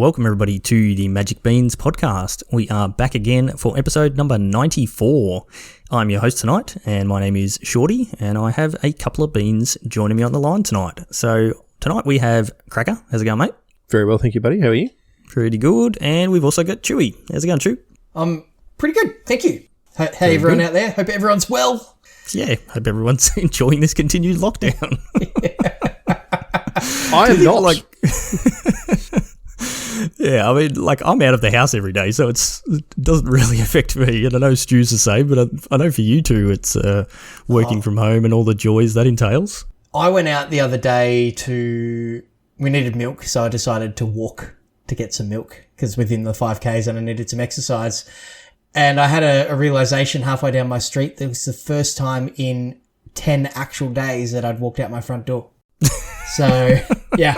welcome everybody to the Magic Beans podcast. We are back again for episode number 94. I'm your host tonight, and my name is Shorty, and I have a couple of beans joining me on the line tonight. So tonight we have Cracker. How's it going, mate? Very well, thank you, buddy. How are you? Pretty good. And we've also got Chewy. How's it going, Chew? I'm pretty good, thank you. Hey everyone out there, hope everyone's well. Yeah, hope everyone's enjoying this continued lockdown. I am not. Yeah, I mean, I'm out of the house every day, so it doesn't really affect me. And I know Stu's the same, but I know for you two, it's working from home and all the joys that entails. I went out the other day we needed milk, so I decided to walk to get some milk, because within the 5Ks and I needed some exercise. And I had a realisation halfway down my street that it was the first time in 10 actual days that I'd walked out my front door. So, yeah.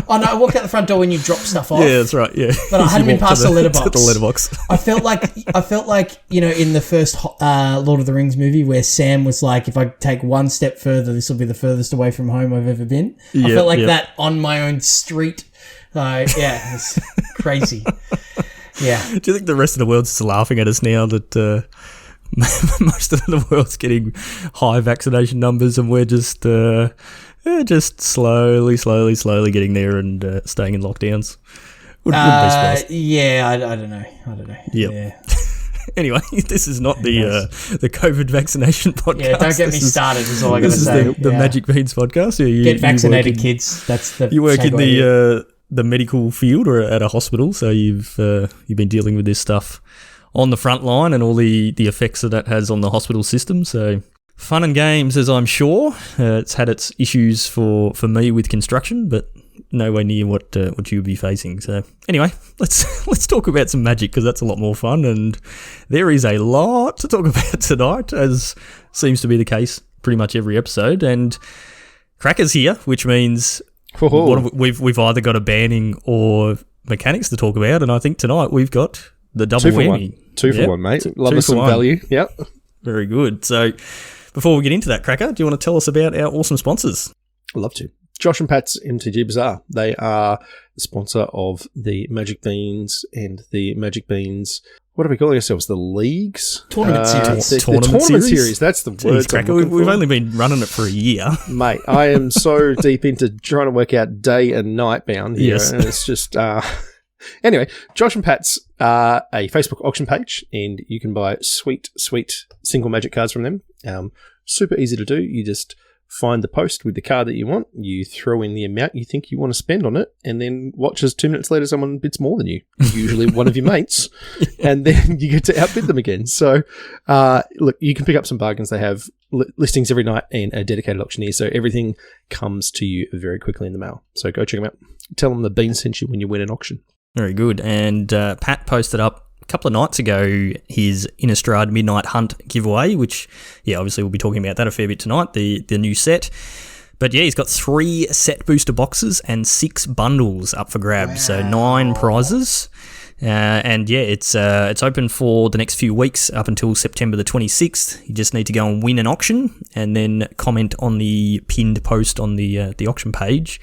Oh, no, I walked out the front door when you drop stuff off. Yeah, that's right, yeah. But I hadn't been past the letterbox. To the letterbox. I felt like, in the first Lord of the Rings movie where Sam was like, if I take one step further, this will be the furthest away from home I've ever been. I felt like that on my own street. Yeah, it's crazy. Yeah. Do you think the rest of the world's just laughing at us now that most of the world's getting high vaccination numbers and we're just slowly getting there and staying in lockdowns? Wouldn't be surprised. Yeah, I don't know. Yep. Yeah. Anyway, this is not the COVID vaccination podcast. Yeah, don't get me started is all I got to say. This is the Magic Beans podcast. Yeah, Get vaccinated, kids. That's the You work in the medical field or at a hospital, so you've been dealing with this stuff on the front line and all the effects that has on the hospital system. So fun and games, as I'm sure. It's had its issues for me with construction, but nowhere near what you would be facing. So anyway, let's talk about some Magic, because that's a lot more fun, and there is a lot to talk about tonight, as seems to be the case pretty much every episode. And Cracker's here, which means we've either got a banning or mechanics to talk about, and I think tonight we've got the double whammy. Two for one, mate. Love us some value. Yep. Very good. So before we get into that, Cracker, do you want to tell us about our awesome sponsors? I'd love to. Josh and Pat's MTG Bazaar. They are the sponsor of the Magic Beans and the Magic Beans. What are we calling ourselves? The leagues? Tournament series. The tournament series. That's the word. Cracker, we've only been running it for a year. Mate, I am so deep into trying to work out day and night bound here. Yes. And it's just... Anyway, Josh and Pat's are a Facebook auction page, and you can buy sweet single Magic cards from them. Super easy to do. You just find the post with the card that you want, you throw in the amount you think you want to spend on it, and then watch as 2 minutes later someone bids more than you, usually one of your mates, and then you get to outbid them again. So, look, you can pick up some bargains. They have listings every night and a dedicated auctioneer, so everything comes to you very quickly in the mail. So go check them out. Tell them the bean sent you when you win an auction. Very good. And Pat posted up a couple of nights ago his Innistrad Midnight Hunt giveaway, which, obviously we'll be talking about that a fair bit tonight, the new set. But he's got 3 set booster boxes and 6 bundles up for grabs, wow. So 9 prizes. And it's open for the next few weeks up until September the 26th. You just need to go and win an auction and then comment on the pinned post on the auction page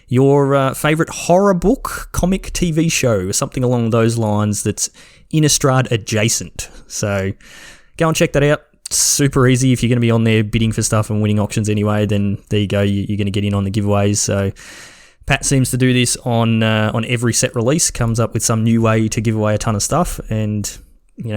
your favourite horror book, comic, TV show, or something along those lines that's Innistrad adjacent. So go and check that out. Super easy. If you're going to be on there bidding for stuff and winning auctions anyway, then there you go. You're going to get in on the giveaways. So Pat seems to do this on every set release, comes up with some new way to give away a ton of stuff, and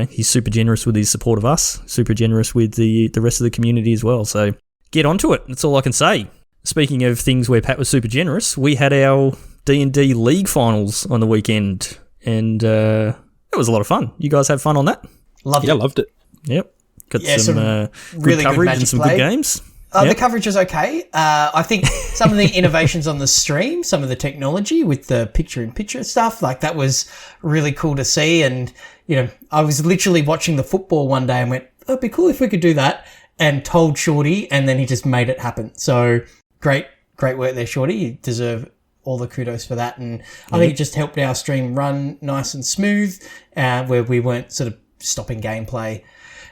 he's super generous with his support of us, super generous with the rest of the community as well. So get onto it. That's all I can say. Speaking of things where Pat was super generous, we had our D&D League finals on the weekend, and it was a lot of fun. You guys have fun on that? Loved it. Yeah, loved it. Yep. Got some really good coverage good and some play. Good games. The coverage was okay. I think some of the innovations on the stream, some of the technology with the picture-in-picture stuff, that was really cool to see. And, I was literally watching the football one day and went, oh, it'd be cool if we could do that, and told Shorty, and then he just made it happen. So great work there, Shorty. You deserve all the kudos for that. And I think it just helped our stream run nice and smooth, where we weren't sort of stopping gameplay.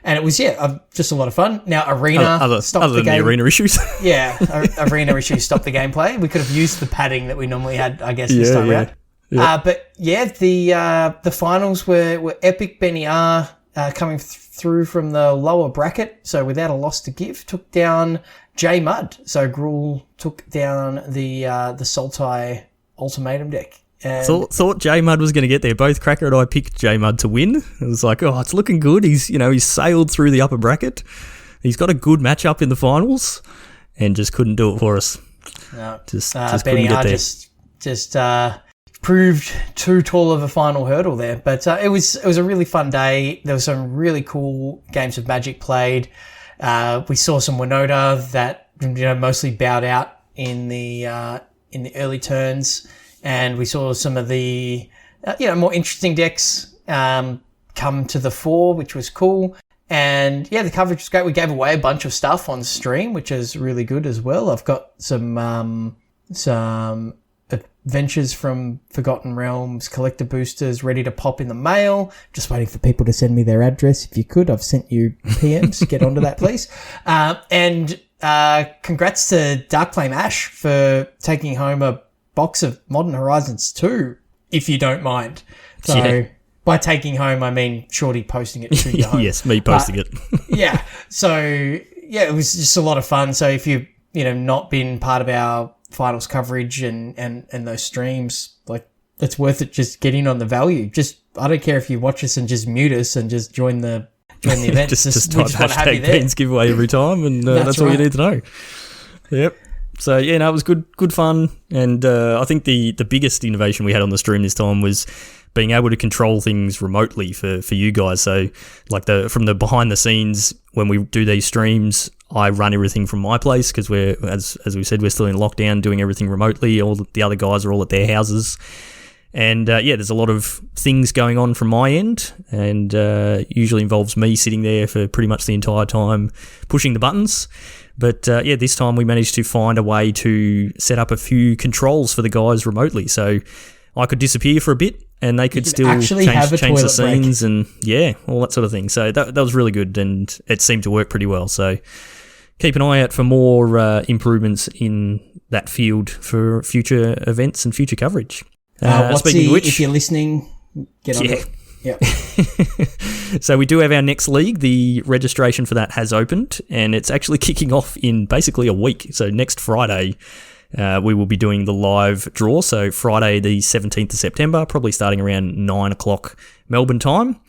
And it was, just a lot of fun. Now, Arena stopped the game. The Arena issues. Yeah, Arena issues stopped the gameplay. We could have used the padding that we normally had, I guess, this time around. But yeah, the finals were epic. Benny R coming through from the lower bracket, so without a loss to give, took down J Mud. So Gruel took down the Sultai Ultimatum deck. And Thought J Mud was going to get there. Both Cracker and I picked J Mud to win. It was like, oh, it's looking good. He's sailed through the upper bracket. He's got a good matchup in the finals, and just couldn't do it for us. No, just Benny couldn't get R there. just proved too tall of a final hurdle there. But it was a really fun day. There were some really cool games of Magic played. We saw some Winota that mostly bowed out in the early turns. And we saw some of the, more interesting decks come to the fore, which was cool. And yeah, the coverage was great. We gave away a bunch of stuff on stream, which is really good as well. I've got some adventures from Forgotten Realms, collector boosters ready to pop in the mail. Just waiting for people to send me their address. If you could, I've sent you PMs. Get onto that, please. And congrats to Darkflame Ash for taking home a box of Modern Horizons 2, if you don't mind. So by taking home, I mean Shorty posting it to your home. Yes, me posting it. Yeah. So yeah, it was just a lot of fun. So if you've not been part of our finals coverage and those streams, like, it's worth it. Just get in on the value. Just, I don't care if you watch us and just mute us and just join the event. just type hashtag Beans giveaway every time, and that's all you need to know. Yep. So yeah, it was good fun, and I think the biggest innovation we had on the stream this time was being able to control things remotely for you guys. So like from the behind the scenes, when we do these streams, I run everything from my place because we're, as we said, we're still in lockdown, doing everything remotely. All the other guys are all at their houses. And there's a lot of things going on from my end, and usually involves me sitting there for pretty much the entire time pushing the buttons. But this time we managed to find a way to set up a few controls for the guys remotely. So I could disappear for a bit, and they could still change the scenes and all that sort of thing. So that was really good, and it seemed to work pretty well. So keep an eye out for more improvements in that field for future events and future coverage. Speaking of which, if you're listening, get on it. Yeah. So we do have our next league. The registration for that has opened, and it's actually kicking off in basically a week. So next Friday, we will be doing the live draw. So Friday the 17th of September, probably starting around 9 o'clock Melbourne time.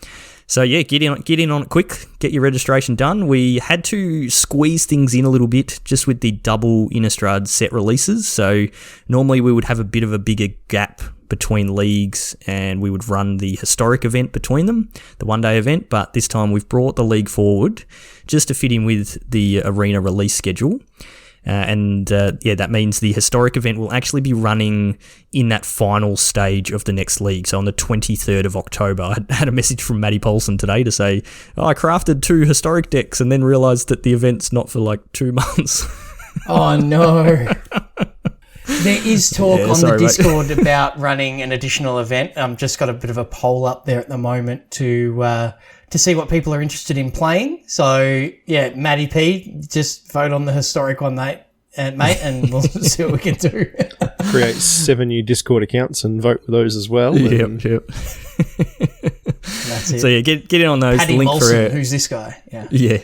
So yeah, get in on it quick. Get your registration done. We had to squeeze things in a little bit just with the double Innistrad set releases. So normally we would have a bit of a bigger gap between leagues, and we would run the historic event between them, the one-day event. But this time we've brought the league forward just to fit in with the arena release schedule. That means the historic event will actually be running in that final stage of the next league. So on the 23rd of October, I had a message from Matty Paulson today to say, I crafted 2 historic decks and then realised that the event's not for like 2 months. Oh no. There is talk on the Discord about running an additional event. Just got a bit of a poll up there at the moment to see what people are interested in playing. So yeah, Matty P, just vote on the historic one, mate, and we'll see what we can do. Create 7 new Discord accounts and vote for those as well. Yep. That's it. So yeah, get in on those. Paddy Molson, who's this guy? Yeah.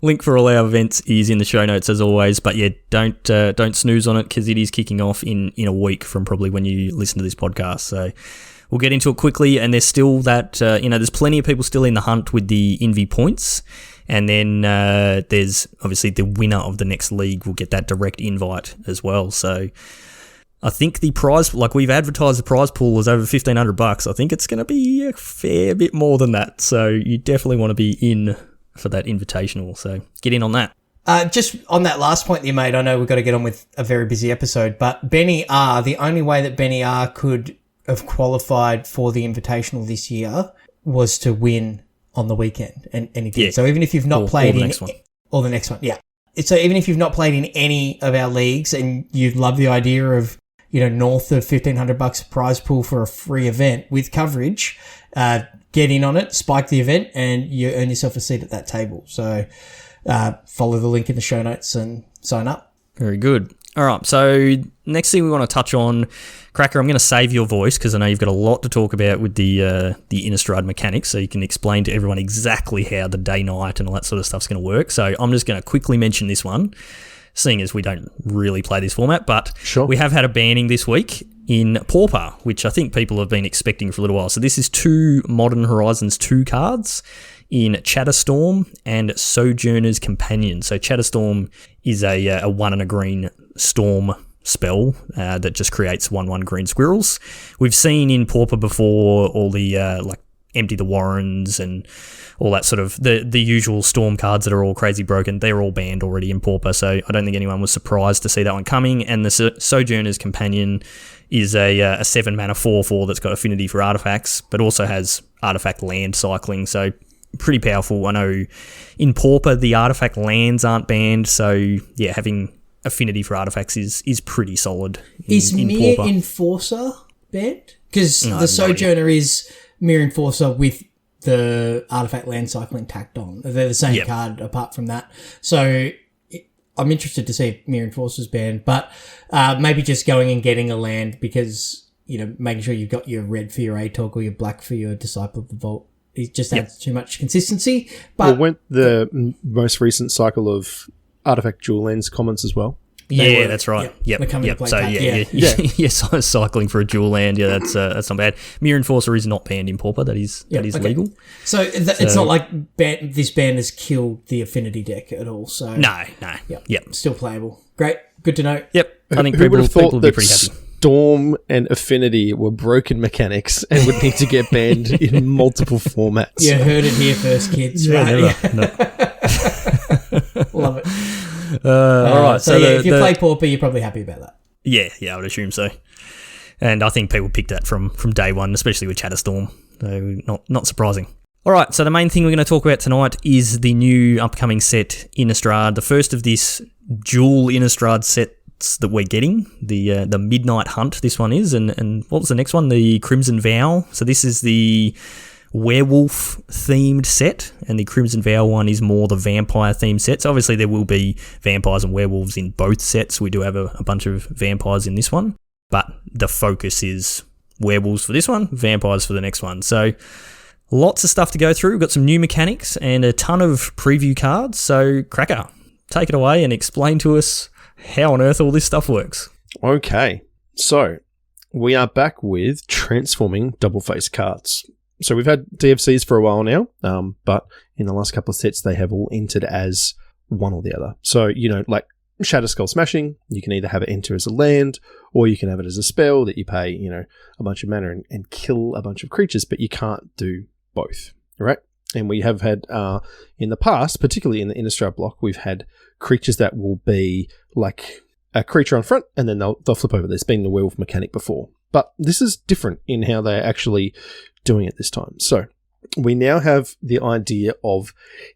Link for all our events is in the show notes as always. But yeah, don't snooze on it because it is kicking off in a week from probably when you listen to this podcast. So we'll get into it quickly. And there's still that there's plenty of people still in the hunt with the Envy points. And then there's obviously the winner of the next league will get that direct invite as well. So I think the prize, like we've advertised, the prize pool is over $1,500. I think it's going to be a fair bit more than that. So you definitely want to be in for that invitational. So get in on that. Just on that last point that you made, I know we've got to get on with a very busy episode, but Benny R, the only way that Benny R could have qualified for the invitational this year was to win on the weekend, and he did. Yeah. So even if you've not played in or the next one, yeah. So even if you've not played in any of our leagues and you love the idea of north of $1,500 prize pool for a free event with coverage, get in on it, spike the event, and you earn yourself a seat at that table. So follow the link in the show notes and sign up. Very good. All right, so next thing we want to touch on, Cracker, I'm going to save your voice because I know you've got a lot to talk about with the Innistrad mechanics, so you can explain to everyone exactly how the day-night and all that sort of stuff's going to work. So I'm just going to quickly mention this one, seeing as we don't really play this format, but we have had a banning this week in Pauper, which I think people have been expecting for a little while. So this is 2 Modern Horizons 2 cards in Chatterstorm and Sojourner's Companion. So Chatterstorm is a 1 and a green storm spell that just creates 1/1 green squirrels. We've seen in Pauper before all the like Empty the Warrens and all that sort of the usual storm cards that are all crazy broken. They're all banned already in Pauper, so I don't think anyone was surprised to see that one coming. And the Sojourner's Companion is a 7 mana 4/4 that's got affinity for artifacts, but also has artifact land cycling, so pretty powerful. I know in Pauper the artifact lands aren't banned, so yeah, having affinity for artifacts is pretty solid. Is Mere Enforcer banned? Because the Sojourner is Mere Enforcer with the artifact land cycling tacked on. They're the same card apart from that. So I'm interested to see if Mere Enforcer's banned, but maybe just going and getting a land because, you know, making sure you've got your red for your ATOG or your black for your Disciple of the Vault. It just adds too much consistency. But went the most recent cycle of artifact dual lands commons as well? Yeah, that's right. Yep. So yeah, cycling for a dual land. Yeah, that's not bad. Mere Enforcer is not banned in Pauper. That is legal. So it's not like this ban has killed the affinity deck at all. So no. Yep. Still playable. Great. Good to know. Yep. I think people would be pretty happy. Storm and Affinity were broken mechanics and would need to get banned in multiple formats. You heard it here first, kids. Right? Love it. All right. So if you play Pauper, you're probably happy about that. Yeah, I would assume so. And I think people picked that from day one, especially with Chatterstorm. So not surprising. All right, so the main thing we're going to talk about tonight is the new upcoming set, Innistrad, the first of this dual Innistrad sets that we're getting, the Midnight Hunt, this one is, and what was the next one? The Crimson Vow. So this is the werewolf-themed set, and the Crimson Vow one is more the vampire-themed set. So obviously there will be vampires and werewolves in both sets. We do have a bunch of vampires in this one, but the focus is werewolves for this one, vampires for the next one. So lots of stuff to go through. We've got some new mechanics and a ton of preview cards. So Cracker, take it away and explain to us how on earth all this stuff works. Okay, so we are back with transforming double-face cards. So we've had DFCs for a while now, but in the last couple of sets, they have all entered as one or the other. So, you know, like Shatterskull Smashing, you can either have it enter as a land, or you can have it as a spell that you pay, you know, a bunch of mana and kill a bunch of creatures, but you can't do both, right? And we have had, in the past, particularly in the Innistrad block, we've had creatures that will be like a creature on front, and then they'll flip over. There's been the werewolf mechanic before. But this is different in how they're actually doing it this time. So we now have the idea of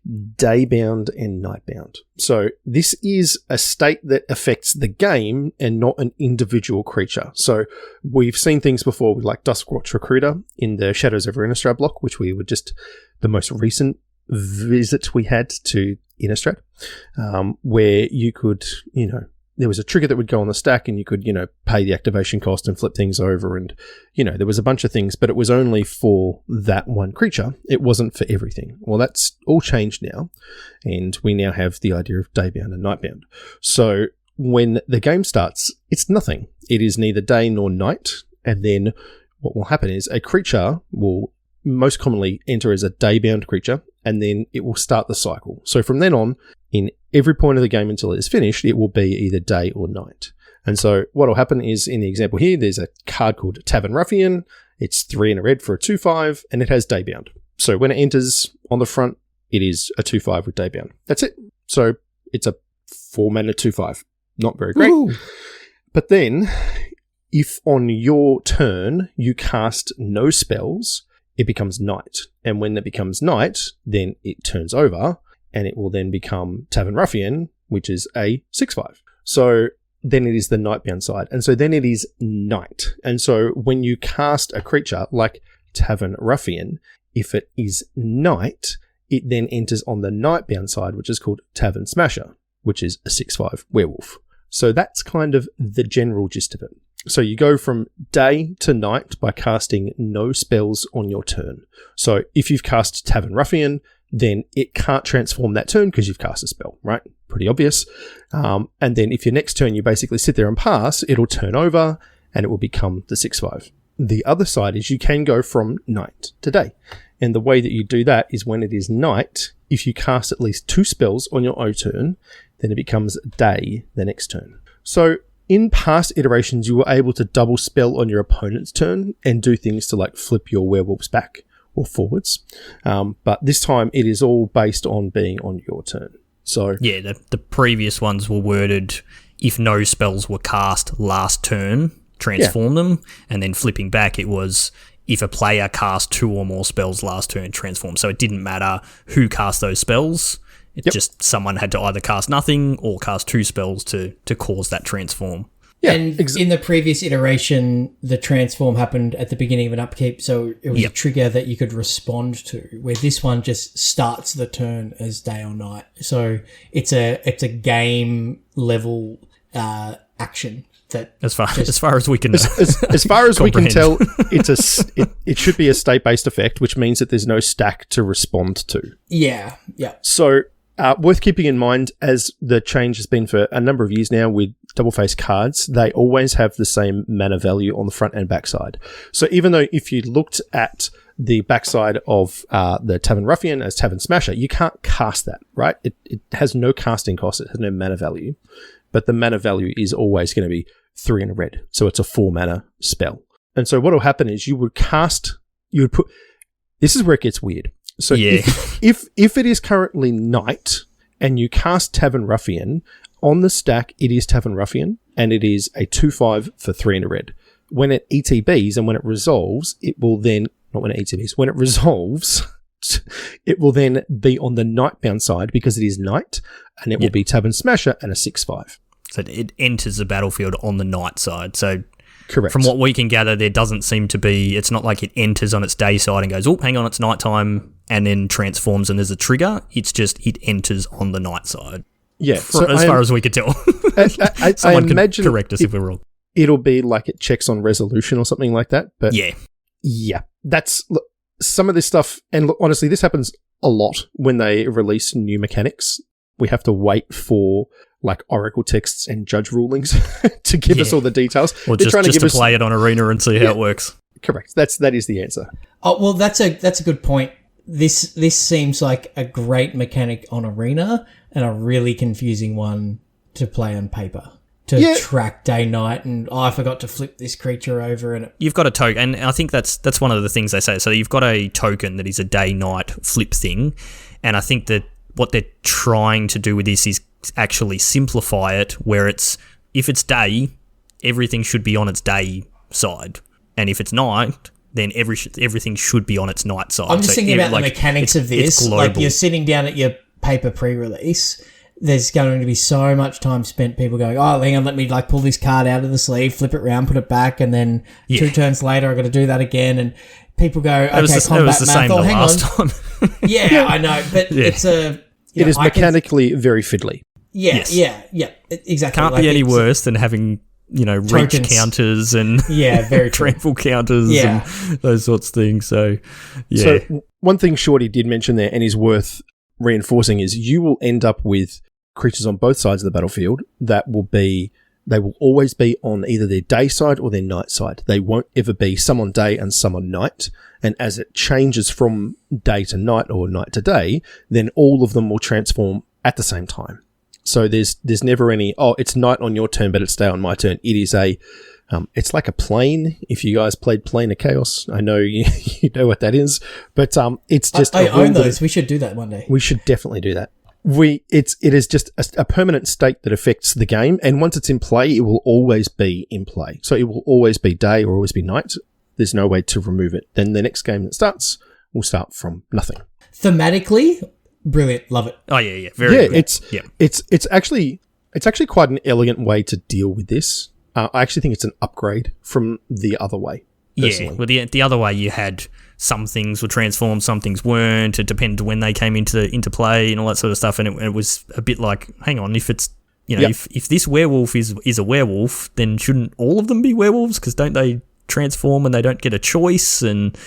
daybound and nightbound. So this is a state that affects the game and not an individual creature. So we've seen things before with like Duskwatch Recruiter in the Shadows over Innistrad block, which we were just the most recent visit we had to Innistrad, where you could, you know, there was a trigger that would go on the stack and you could, you know, pay the activation cost and flip things over. And, you know, there was a bunch of things, but it was only for that one creature. It wasn't for everything. Well, that's all changed now. And we now have the idea of daybound and nightbound. So when the game starts, it's nothing. It is neither day nor night. And then what will happen is a creature will most commonly enter as a daybound creature, and then it will start the cycle. So from then on, in every point of the game until it is finished, it will be either day or night. And so what will happen is, in the example here, there's a card called Tavern Ruffian. It's 3 and a red for a 2/5, and it has daybound. So when it enters on the front, it is a 2/5 with daybound. That's it. So it's a 4-mana 2/5. Not very great. Ooh. But then, if on your turn you cast no spells, it becomes night. And when it becomes night, then it turns over, and it will then become Tavern Ruffian, which is a 6/5. So then it is the nightbound side. And so then it is night. And so when you cast a creature like Tavern Ruffian, if it is night, it then enters on the nightbound side, which is called Tavern Smasher, which is a 6/5 werewolf. So that's kind of the general gist of it. So you go from day to night by casting no spells on your turn. So if you've cast Tavern Ruffian, then it can't transform that turn because you've cast a spell, right? Pretty obvious. And then if your next turn you basically sit there and pass, it'll turn over and it will become the 6/5. The other side is you can go from night to day. And the way that you do that is when it is night, if you cast at least 2 spells on your own turn, then it becomes day the next turn. So in past iterations, you were able to double spell on your opponent's turn and do things to like flip your werewolves back or forwards. But this time it is all based on being on your turn. So yeah, the previous ones were worded, if no spells were cast last turn, transform them. And then flipping back, it was, if a player cast 2 or more spells last turn, transform. So it didn't matter who cast those spells. It's just someone had to either cast nothing or cast 2 spells to cause that transform. yeah, And in the previous iteration, the transform happened at the beginning of an upkeep, so it was a trigger that you could respond to, where this one just starts the turn as day or night. So it's a game level action that As far as we can as far as we can comprehend. tell, it should be a state-based effect, which means that there's no stack to respond to. yeah. So worth keeping in mind, as the change has been for a number of years now with double-face cards, they always have the same mana value on the front and back side. So even though if you looked at the backside of the Tavern Ruffian as Tavern Smasher, you can't cast that, right? It has no casting cost. It has no mana value. But the mana value is always going to be 3 and a red. So it's a 4 mana spell. And so what will happen is you would put... This is where it gets weird. So if it is currently night and you cast Tavern Ruffian, on the stack it is Tavern Ruffian and it is a 2/5 for 3 and a red. When it ETBs and when it resolves, it will then... Not when it ETBs. When it resolves, it will then be on the nightbound side because it is night, and it will be Tavern Smasher and a 6/5. So it enters the battlefield on the night side. So Correct. from what we can gather, there doesn't seem to be... It's not like it enters on its day side and goes, oh, hang on, it's nighttime, and then transforms and there's a trigger. It's just it enters on the night side. Yeah. As far as we could tell. Someone can correct us if we're wrong. It'll be like it checks on resolution or something like that. But yeah, that's... Look, some of this stuff, and look, honestly, this happens a lot when they release new mechanics. We have to wait for like Oracle texts and judge rulings to give us all the details. Or just to play it on Arena and see how it works. Correct. That is the answer. Oh, well, that's a good point. This seems like a great mechanic on Arena and a really confusing one to play on paper. To track day-night and, I forgot to flip this creature over. And you've got a token, and I think that's one of the things they say. So you've got a token that is a day-night flip thing, and I think that what they're trying to do with this is actually simplify it, where if it's day, everything should be on its day side, and if it's night, then everything should be on its night side. I'm just thinking about the mechanics of this. Like, you're sitting down at your paper pre-release, there's going to be so much time spent people going, oh, hang on, let me like pull this card out of the sleeve, flip it around, put it back, and then 2 turns later I've got to do that again. And people go, okay, it was the same the last time. Yeah, I know, but it's a... It is mechanically very fiddly. Yeah, exactly. Can't be any worse than having, reach counters and very trample counters and those sorts of things. So, yeah. So one thing Shorty did mention there and is worth reinforcing is you will end up with creatures on both sides of the battlefield they will always be on either their day side or their night side. They won't ever be some on day and some on night. And as it changes from day to night or night to day, then all of them will transform at the same time. So there's never any, it's night on your turn, but it's day on my turn. It is it's like a plane. If you guys played Plane of Chaos, I know you know what that is, but it's just... I own those. We should do that one day. We should definitely do that. It is just a permanent state that affects the game, and once it's in play, it will always be in play. So it will always be day or always be night. There's no way to remove it. Then the next game that starts will start from nothing. Thematically, brilliant. Love it. Oh yeah, very good. It's actually quite an elegant way to deal with this. I actually think it's an upgrade from the other way. Personally. Yeah, well, the other way you had some things were transformed, some things weren't. It depended when they came into play and all that sort of stuff. And it was a bit like, hang on, if it's you know, if this werewolf is a werewolf, then shouldn't all of them be werewolves? Because don't they transform and they don't get a choice? And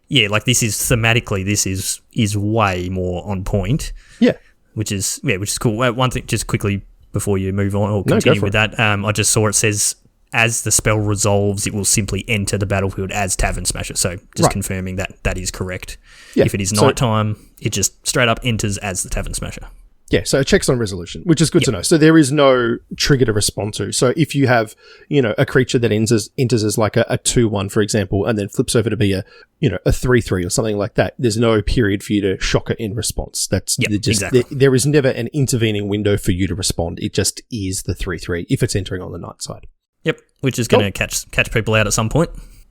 yeah, like this is thematically, this is way more on point. Yeah. Which is cool. One thing, just quickly before you move on or continue with that, I just saw it says, as the spell resolves, it will simply enter the battlefield as Tavern Smasher. So just confirming that is correct. Yeah. If it is nighttime, it just straight up enters as the Tavern Smasher. Yeah, so it checks on resolution, which is good to know. So there is no trigger to respond to. So if you have, you know, a creature that enters as like a 2/1, for example, and then flips over to be a 3/3 or something like that, there's no period for you to shock it in response. That's exactly. There is never an intervening window for you to respond. It just is the 3/3 if it's entering on the night side. Yep, which is going to catch people out at some point.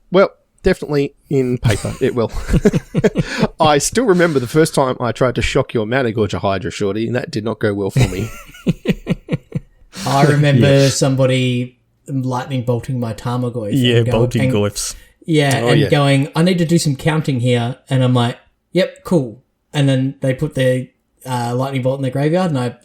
Well, definitely in paper, it will. I still remember the first time I tried to shock your Mana Gorger Hydra, Shorty, and that did not go well for me. I remember somebody lightning bolting my Tarmogoyf. Yeah, bolting Goyfs. Yeah, going, I need to do some counting here. And I'm like, yep, cool. And then they put their lightning bolt in their graveyard, and I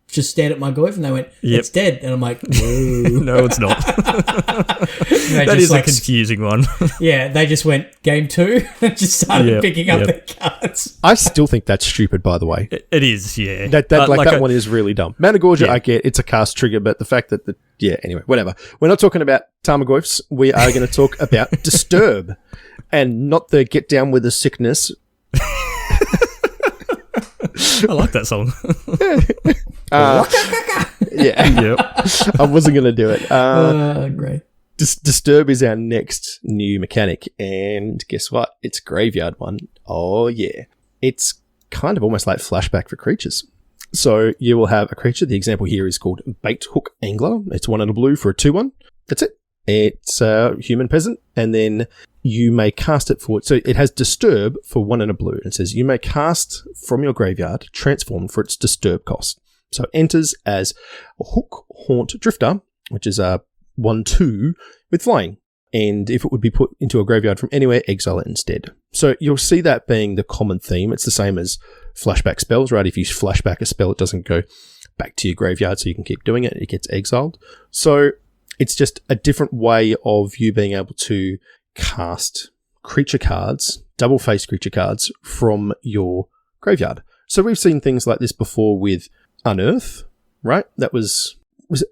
just stared at my Goyf, and they went, it's dead. And I'm like, no. No, it's not. That is a confusing one. Yeah, they just went, game 2, and just started picking up their cards. I still think that's stupid, by the way. It is, yeah. That one is really dumb. Mana Gorger, I get, it's a cast trigger, but the fact that anyway, whatever. We're not talking about Tarmogoyfs. We are going to talk about Disturb, and not the get down with the sickness. I like that song. I wasn't going to do it. Great. Disturb is our next new mechanic, and guess what? It's a graveyard one. Oh, yeah. It's kind of almost like flashback for creatures. So you will have a creature. The example here is called Bait Hook Angler. It's 1 and a blue for a 2/1. That's it. It's a human peasant, and then you may cast it for... So it has Disturb for 1 and a blue. It says you may cast from your graveyard, transform for its Disturb cost. So it enters as a Hook Haunt Drifter, which is a 1/2 with flying. And if it would be put into a graveyard from anywhere, exile it instead. So you'll see that being the common theme. It's the same as flashback spells, right? If you flashback a spell, it doesn't go back to your graveyard, so you can keep doing it. It gets exiled. So it's just a different way of you being able to cast creature cards, double-faced creature cards, from your graveyard. So we've seen things like this before with Unearth, right? That was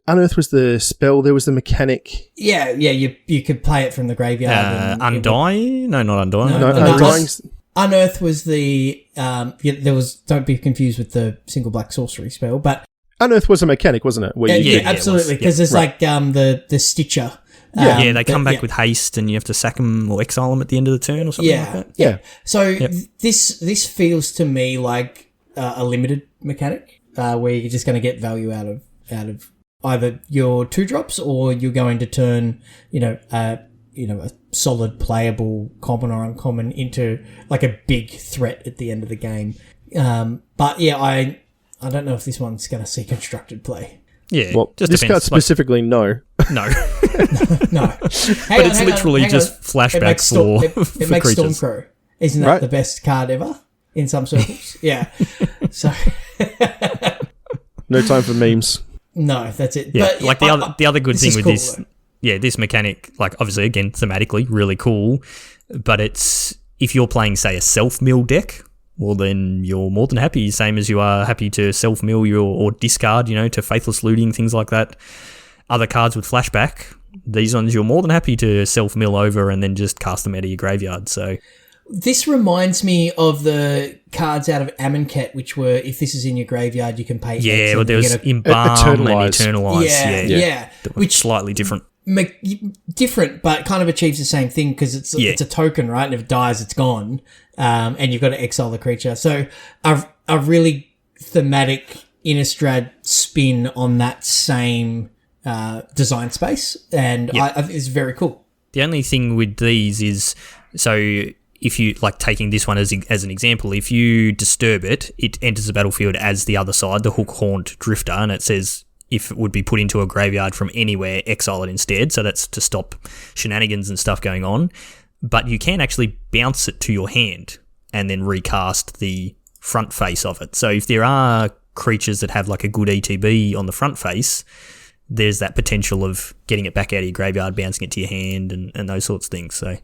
Unearth was the spell. There was the mechanic. Yeah. You could play it from the graveyard. Undying? No, not Undying. No, Undying's... Unearth was the there was. Don't be confused with the single black sorcery spell, but Unearth was a mechanic, wasn't it? Absolutely, because there's like the Stitcher. They come back with haste, and you have to sack them or exile them at the end of the turn or something like that. Yeah. So this feels to me like a limited mechanic where you're just going to get value out of either your 2-drops, or you're going to turn a solid playable common or uncommon into like a big threat at the end of the game. But yeah, I don't know if this one's going to see constructed play. Yeah, well, just this card specifically, no. No. No. But it's literally just flashback for it makes creatures. Stormcrow. Isn't that the best card ever in some circles? Yeah. So no time for memes. No, that's it. Yeah, but like the other good thing with this, this mechanic, like obviously again thematically really cool, but it's if you're playing say a self-mill deck, well then you're more than happy, same as you are happy to self-mill or discard, to Faithless Looting, things like that. Other cards with flashback, these ones you're more than happy to self-mill over and then just cast them out of your graveyard. So this reminds me of the cards out of Amonkhet, which were, if this is in your graveyard, you can pay X. Yeah, well, there was Embalm and Eternalize. Yeah. Which slightly different. Different, but kind of achieves the same thing because it's a token, right? And if it dies, it's gone. And you've got to exile the creature. So a really thematic Innistrad spin on that same design space. And I think it's very cool. The only thing with these is, so if you, like taking this one as an example, if you disturb it, it enters the battlefield as the other side, the Hook Haunt Drifter, and it says if it would be put into a graveyard from anywhere, exile it instead. So that's to stop shenanigans and stuff going on. But you can actually bounce it to your hand and then recast the front face of it. So if there are creatures that have like a good ETB on the front face, there's that potential of getting it back out of your graveyard, bouncing it to your hand, and those sorts of things. So,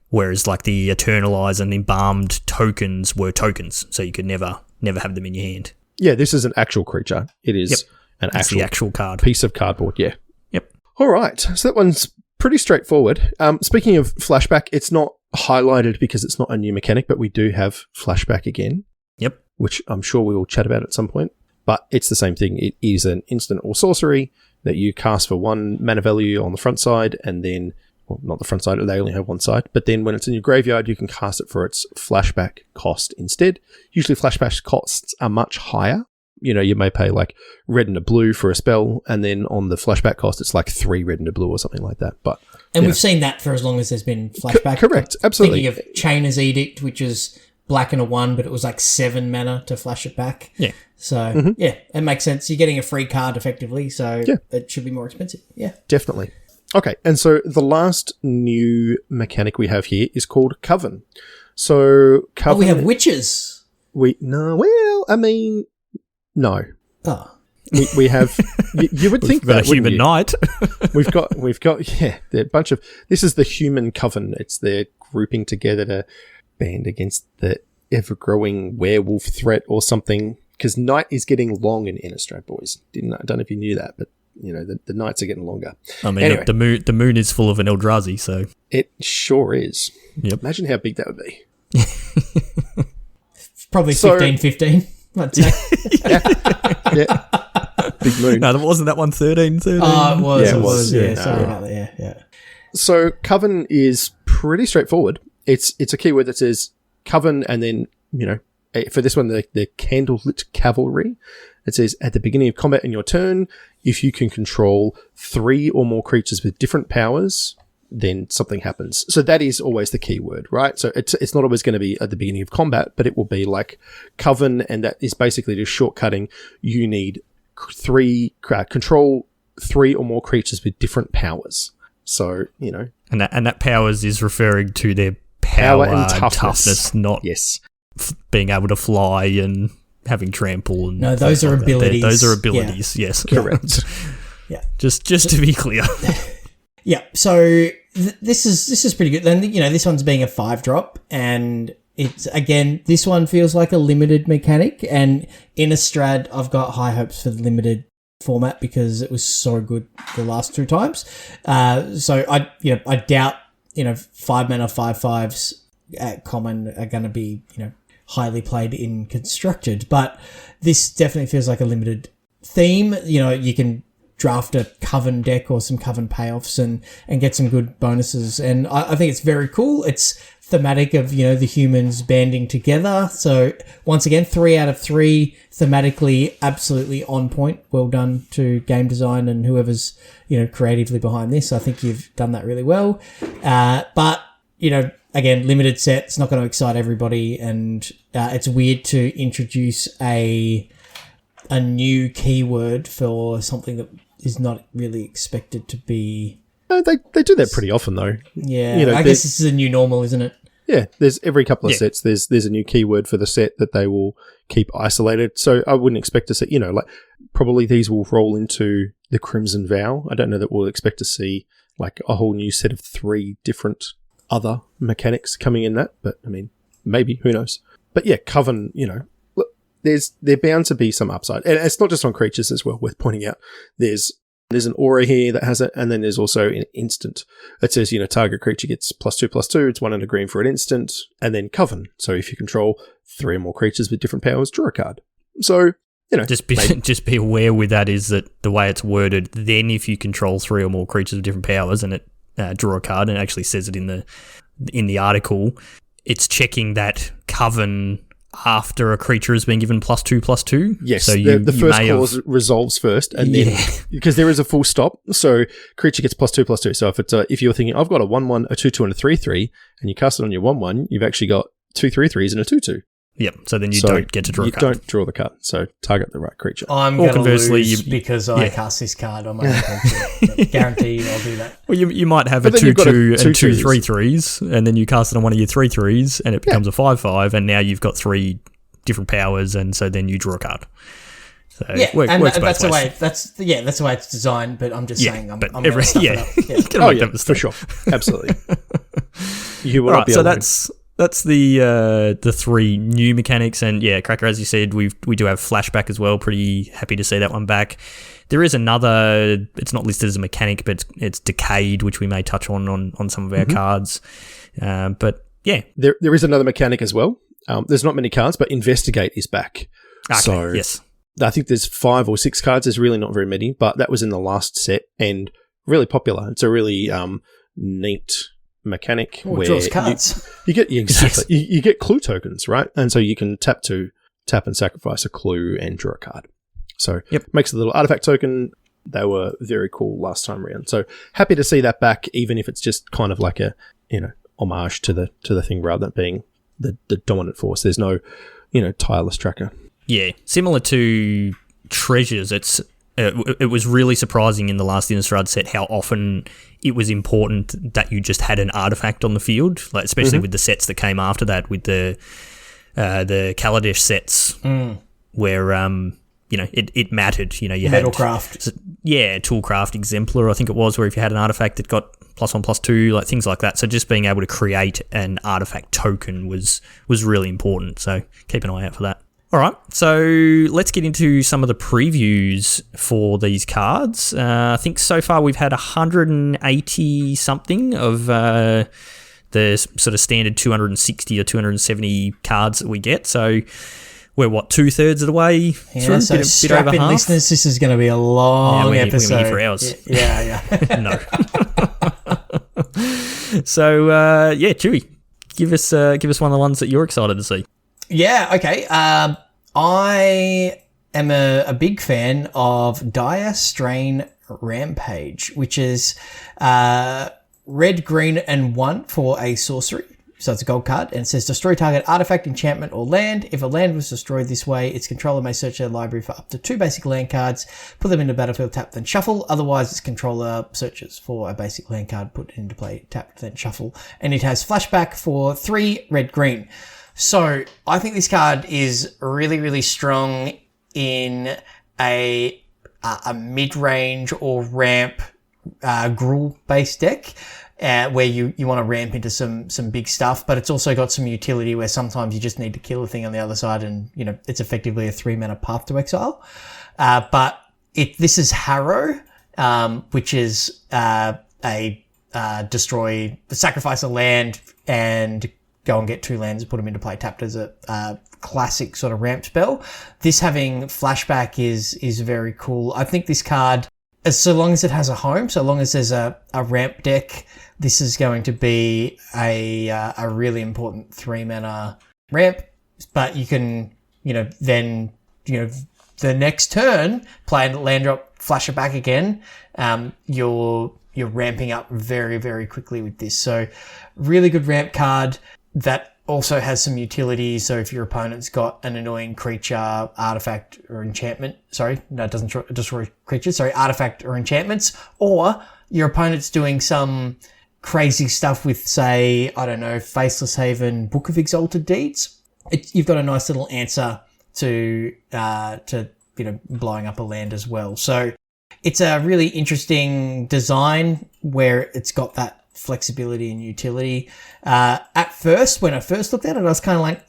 whereas like the Eternalize and Embalmed tokens were tokens, so you could never have them in your hand. Yeah, this is an actual creature. It is an actual card. Piece of cardboard, yeah. Yep. All right, so that one's pretty straightforward. Speaking of flashback, it's not highlighted because it's not a new mechanic, but we do have flashback again. Yep. Which I'm sure we will chat about at some point. But it's the same thing. It is an instant or sorcery that you cast for 1 mana value on the front side, and then, well, not the front side, they only have one side, but then when it's in your graveyard, you can cast it for its flashback cost instead. Usually flashback costs are much higher. You know, you may pay like red and a blue for a spell, and then on the flashback cost, it's like 3 red and a blue or something like that. But we've seen that for as long as there's been flashback. Correct, absolutely. Thinking of Chainer's Edict, which is black and a 1, but it was like 7 mana to flash it back. Yeah. So, yeah, it makes sense. You're getting a free card effectively, so it should be more expensive. Yeah. Definitely. Okay, and so the last new mechanic we have here is called Coven. So, Coven... we have witches. No. Oh. We have... you would think that, a human knight. We've got, a bunch of... This is the Human Coven. It's their grouping together to band against the ever-growing werewolf threat or something, because night is getting long in Innistrad, boys. I don't know if you knew that, but, you know, the nights are getting longer. I mean, anyway, the moon is full of an Eldrazi, so... It sure is. Yep. Imagine how big that would be. Probably 15, I'd say. Yeah. Big moon. No, wasn't that one 13? Oh, it was. Yeah, it was. Yeah, yeah. sorry about that. Yeah. So Coven is pretty straightforward. It's a keyword that says Coven, and then, you know, for this one, the Candlelit Cavalry. It says, at the beginning of combat in your turn, if you can control 3 or more creatures with different powers, then something happens. So that is always the keyword, right? So it's not always going to be at the beginning of combat, but it will be like Coven, and that is basically just shortcutting. You need control 3 or more creatures with different powers. So, you know. And that powers is referring to their power and toughness, not being able to fly and having trample. And no, those are abilities. Those are abilities, yes. Correct. Yeah. Just to be clear. Yeah, so this is pretty good. Then, you know, this one's being a 5-drop, and it's, again, this one feels like a limited mechanic, and Innistrad, I've got high hopes for the limited format because it was so good the last 2 times. So I doubt, 5 mana 5/5s at common are going to be, highly played in constructed, but this definitely feels like a limited theme. You can draft a Coven deck or some Coven payoffs and get some good bonuses. And I think it's very cool. It's thematic of, the humans banding together. So once again, 3 out of 3 thematically absolutely on point. Well done to game design and whoever's, creatively behind this. I think you've done that really well. But, again, limited set. It's not going to excite everybody. And it's weird to introduce a new keyword for something that is not really expected to be. No, they do that pretty often though. Yeah, I guess this is a new normal, isn't it? Yeah, there's every couple of sets. There's a new keyword for the set that they will keep isolated. So I wouldn't expect to see. Probably these will roll into the Crimson Vow. I don't know that we'll expect to see like a whole new set of 3 different other mechanics coming in that. But I mean, maybe, who knows? But yeah, Coven. There's bound to be some upside. And it's not just on creatures as well, worth pointing out. There's an aura here that has it, and then there's also an instant. It says, target creature gets +2/+2, it's 1 and a green for an instant, and then Coven. So if you control 3 or more creatures with different powers, draw a card. So, just be aware with that is that the way it's worded, then if you control 3 or more creatures with different powers and it draw a card, and it actually says it in the article, it's checking that Coven after a creature has been given +2/+2. Yes, so the first clause resolves first, and then because there is a full stop, so creature gets +2/+2. So if you're thinking I've got a 1/1, a 2/2, and a 3/3, and you cast it on your 1/1, you've actually got 2 3/3s and a 2/2. Yep. So then you don't get to draw a card. You don't draw the card. So target the right creature. I'm going to lose because I cast this card on my own creature. Guarantee I'll do that. Well, you might have a 2/2 and 2 3/3s, and then you cast it on one of your 3/3s, and it becomes a 5/5, and now you've got 3 different powers, and so then you draw a card. So Yeah, works and both that's the ways. way. That's the way it's designed. But I'm just saying, I'm but going to stuff it up. Yeah. you gotta Oh make yeah, that for mistake. sure, absolutely. You will All not right, be so alone. that's the three new mechanics, and yeah, Cracker, as you said, we do have flashback as well. Pretty happy to see that one back. There is another. It's not listed as a mechanic, but it's decayed, which we may touch on some of our cards. But yeah, There is another mechanic as well. There's not many cards, but Investigate is back. okay, So yes, I think there's 5 or 6 cards. There's really not very many, but that was in the last set and really popular. It's a really neat mechanic Well, it where draws cards. you get exactly you get clue tokens, right? And so you can tap and sacrifice a clue and draw a card. So makes a little artifact token. They were very cool last time around. So happy to see that back, even if it's just kind of like a homage to the thing rather than being the dominant force. There's no tireless tracker. yeah, similar to treasures. It was really surprising in the last Innistrad set how often it was important that you just had an artifact on the field, like especially with the sets that came after that, with the Kaladesh sets, where it mattered. You had Metalcraft. Toolcraft Exemplar, I think it was, where if you had an artifact that got +1/+2, like things like that. So just being able to create an artifact token was really important. So keep an eye out for that. All right, so let's get into some of the previews for these cards. I think so far we've had 180 something of the sort of standard 260 or 270 cards that we get. So we're 2/3 of the way through. Yeah, so bit strap over in, half. listeners. This is going to be a long we're episode. here for hours. Yeah. No. So Chewy, give us one of the ones that you're excited to see. Yeah, okay. I am a big fan of Dire Strain Rampage, which is red, green, and 1 for a sorcery. So it's a gold card, and it says destroy target artifact, enchantment, or land. If a land was destroyed this way, its controller may search their library for up to 2 basic land cards, put them into battlefield, tap, then shuffle. Otherwise, its controller searches for a basic land card, put it into play, tap, then shuffle. And it has flashback for 3 red, green. So I think this card is really, really strong in a mid-range or ramp Gruul-based deck. Where you want to ramp into some big stuff, but it's also got some utility where sometimes you just need to kill a thing on the other side, and it's effectively a 3-mana Path to Exile. But this is Harrow, which is sacrifice a land and go and get 2 lands and put them into play tapped as a classic sort of ramp spell. This having flashback is very cool. I think this card, so long as it has a home, so long as there's a ramp deck, this is going to be a really important 3-mana ramp. But you can, then, the next turn, play a land drop, flash it back again. You're ramping up very, very quickly with this. So really good ramp card that also has some utility. So if your opponent's got an annoying creature, artifact, or enchantment, it doesn't destroy creatures, artifact or enchantments, or your opponent's doing some crazy stuff with, say, I don't know, Faceless Haven, Book of Exalted Deeds, you've got a nice little answer to blowing up a land as well. So it's a really interesting design where it's got that flexibility and utility. At first, when I first looked at it, I was kind of like,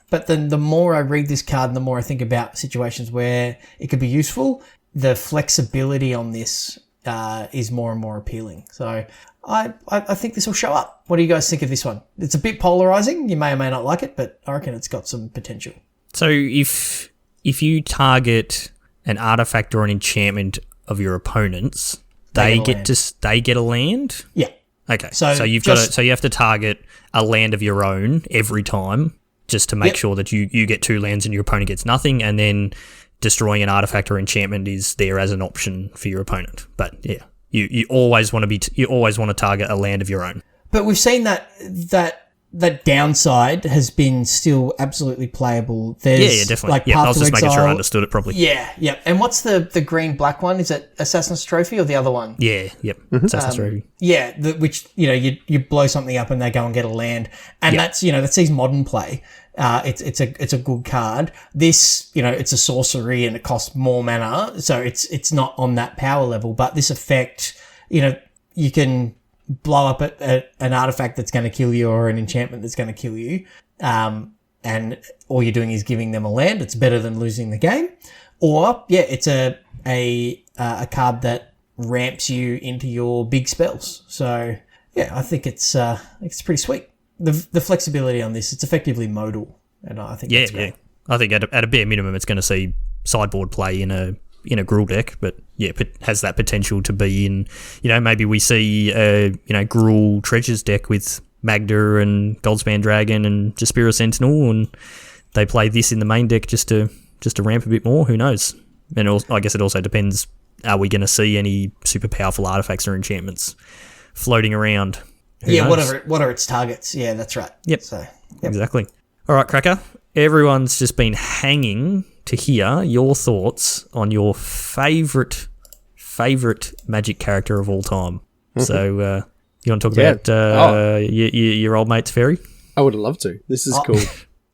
but then the more I read this card and the more I think about situations where it could be useful, the flexibility on this is more and more appealing. So I think this will show up. What do you guys think of this one? It's a bit polarizing. You may or may not like it, but I reckon it's got some potential. So if you target an artifact or an enchantment of your opponents, they get a land? Yeah. Okay. So you have to target a land of your own every time, just to make sure that you get 2 lands and your opponent gets nothing, and then destroying an artifact or enchantment is there as an option for your opponent. But yeah, you always want to target a land of your own. But we've seen that downside has been still absolutely playable. There's definitely. I was just making sure I understood it properly. Yeah. And what's the green-black one? Is it Assassin's Trophy or the other one? Yeah, yep. Assassin's Trophy. Yeah, which, you blow something up and they go and get a land. And that's, that sees modern play. it's a good card. This, it's a sorcery and it costs more mana, so it's not on that power level. But this effect, you can blow up an artifact that's going to kill you or an enchantment that's going to kill you, and all you're doing is giving them a land. It's better than losing the game. Or it's a card that ramps you into your big spells. So I think it's pretty sweet. The flexibility on this, it's effectively modal, and I think that's great. I think at a bare minimum, it's going to see sideboard play in a Gruul deck, but it has that potential to be in. Maybe we see a Gruul Treasures deck with Magda and Goldspan Dragon and Jaspera Sentinel, and they play this in the main deck just to ramp a bit more. Who knows? And I guess it also depends. Are we going to see any super powerful artifacts or enchantments floating around? Who knows? What are its targets? Yeah, that's right. Yep. So, exactly. All right, Cracker. Everyone's just been hanging to hear your thoughts on your favourite Magic character of all time. So, you want to talk about your old mate's fairy? I would love to. This is cool.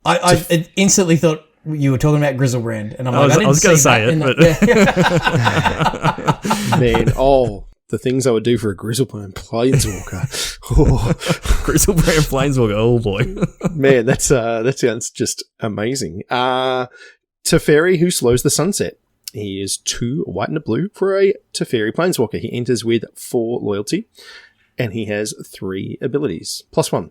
I instantly thought you were talking about Griselbrand, and I was going to say it, but man, the things I would do for a Griselbrand Planeswalker. Griselbrand Planeswalker, oh boy. Man, that sounds just amazing. Teferi, who slows the sunset. He is 2 white and a blue for a Teferi Planeswalker. He enters with 4 loyalty, and he has 3 abilities. +1.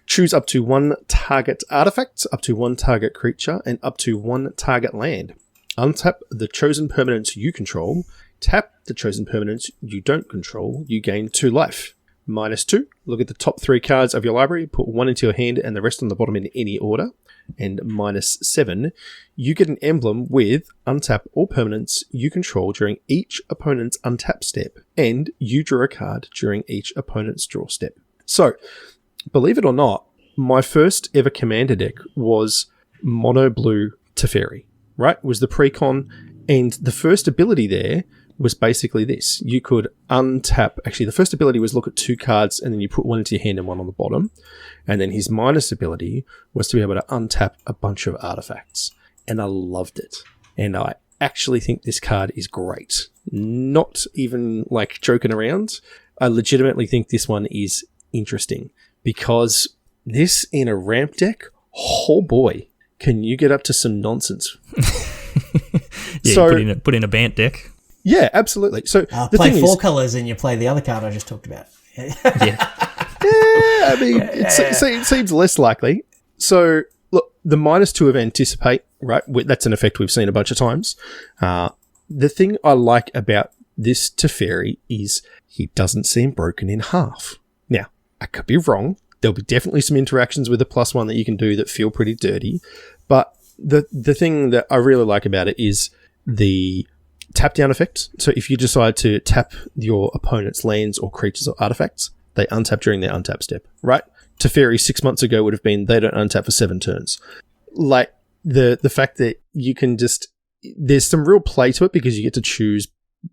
Choose up to 1 target artifact, up to 1 target creature, and up to 1 target land. Untap the chosen permanents you control. Tap the chosen permanents you don't control. You gain 2 life. -2. Look at the top 3 cards of your library. Put 1 into your hand and the rest on the bottom in any order. And -7. You get an emblem with untap all permanents you control during each opponent's untap step. And you draw a card during each opponent's draw step. So, believe it or not, my first ever commander deck was mono blue Teferi, right? It was the precon, and the first ability there was basically this. You could untap... Actually, the first ability was look at 2 cards, and then you put 1 into your hand and 1 on the bottom. And then his minus ability was to be able to untap a bunch of artifacts. And I loved it. And I actually think this card is great. Not even, joking around. I legitimately think this one is interesting. Because this in a ramp deck, oh boy, can you get up to some nonsense. So, put in a Bant deck. Yeah, absolutely. So play 4 colours and you play the other card I just talked about. I mean, it seems less likely. So, look, the -2 of Anticipate, right? That's an effect we've seen a bunch of times. The thing I like about this Teferi is he doesn't seem broken in half. Now, I could be wrong. There'll be definitely some interactions with a +1 that you can do that feel pretty dirty. But the thing that I really like about it is the tap down effect. So if you decide to tap your opponent's lands or creatures or artifacts, they untap during their untap step, right? Teferi 6 months ago would have been they don't untap for 7 turns. The fact that you can just... There's some real play to it because you get to choose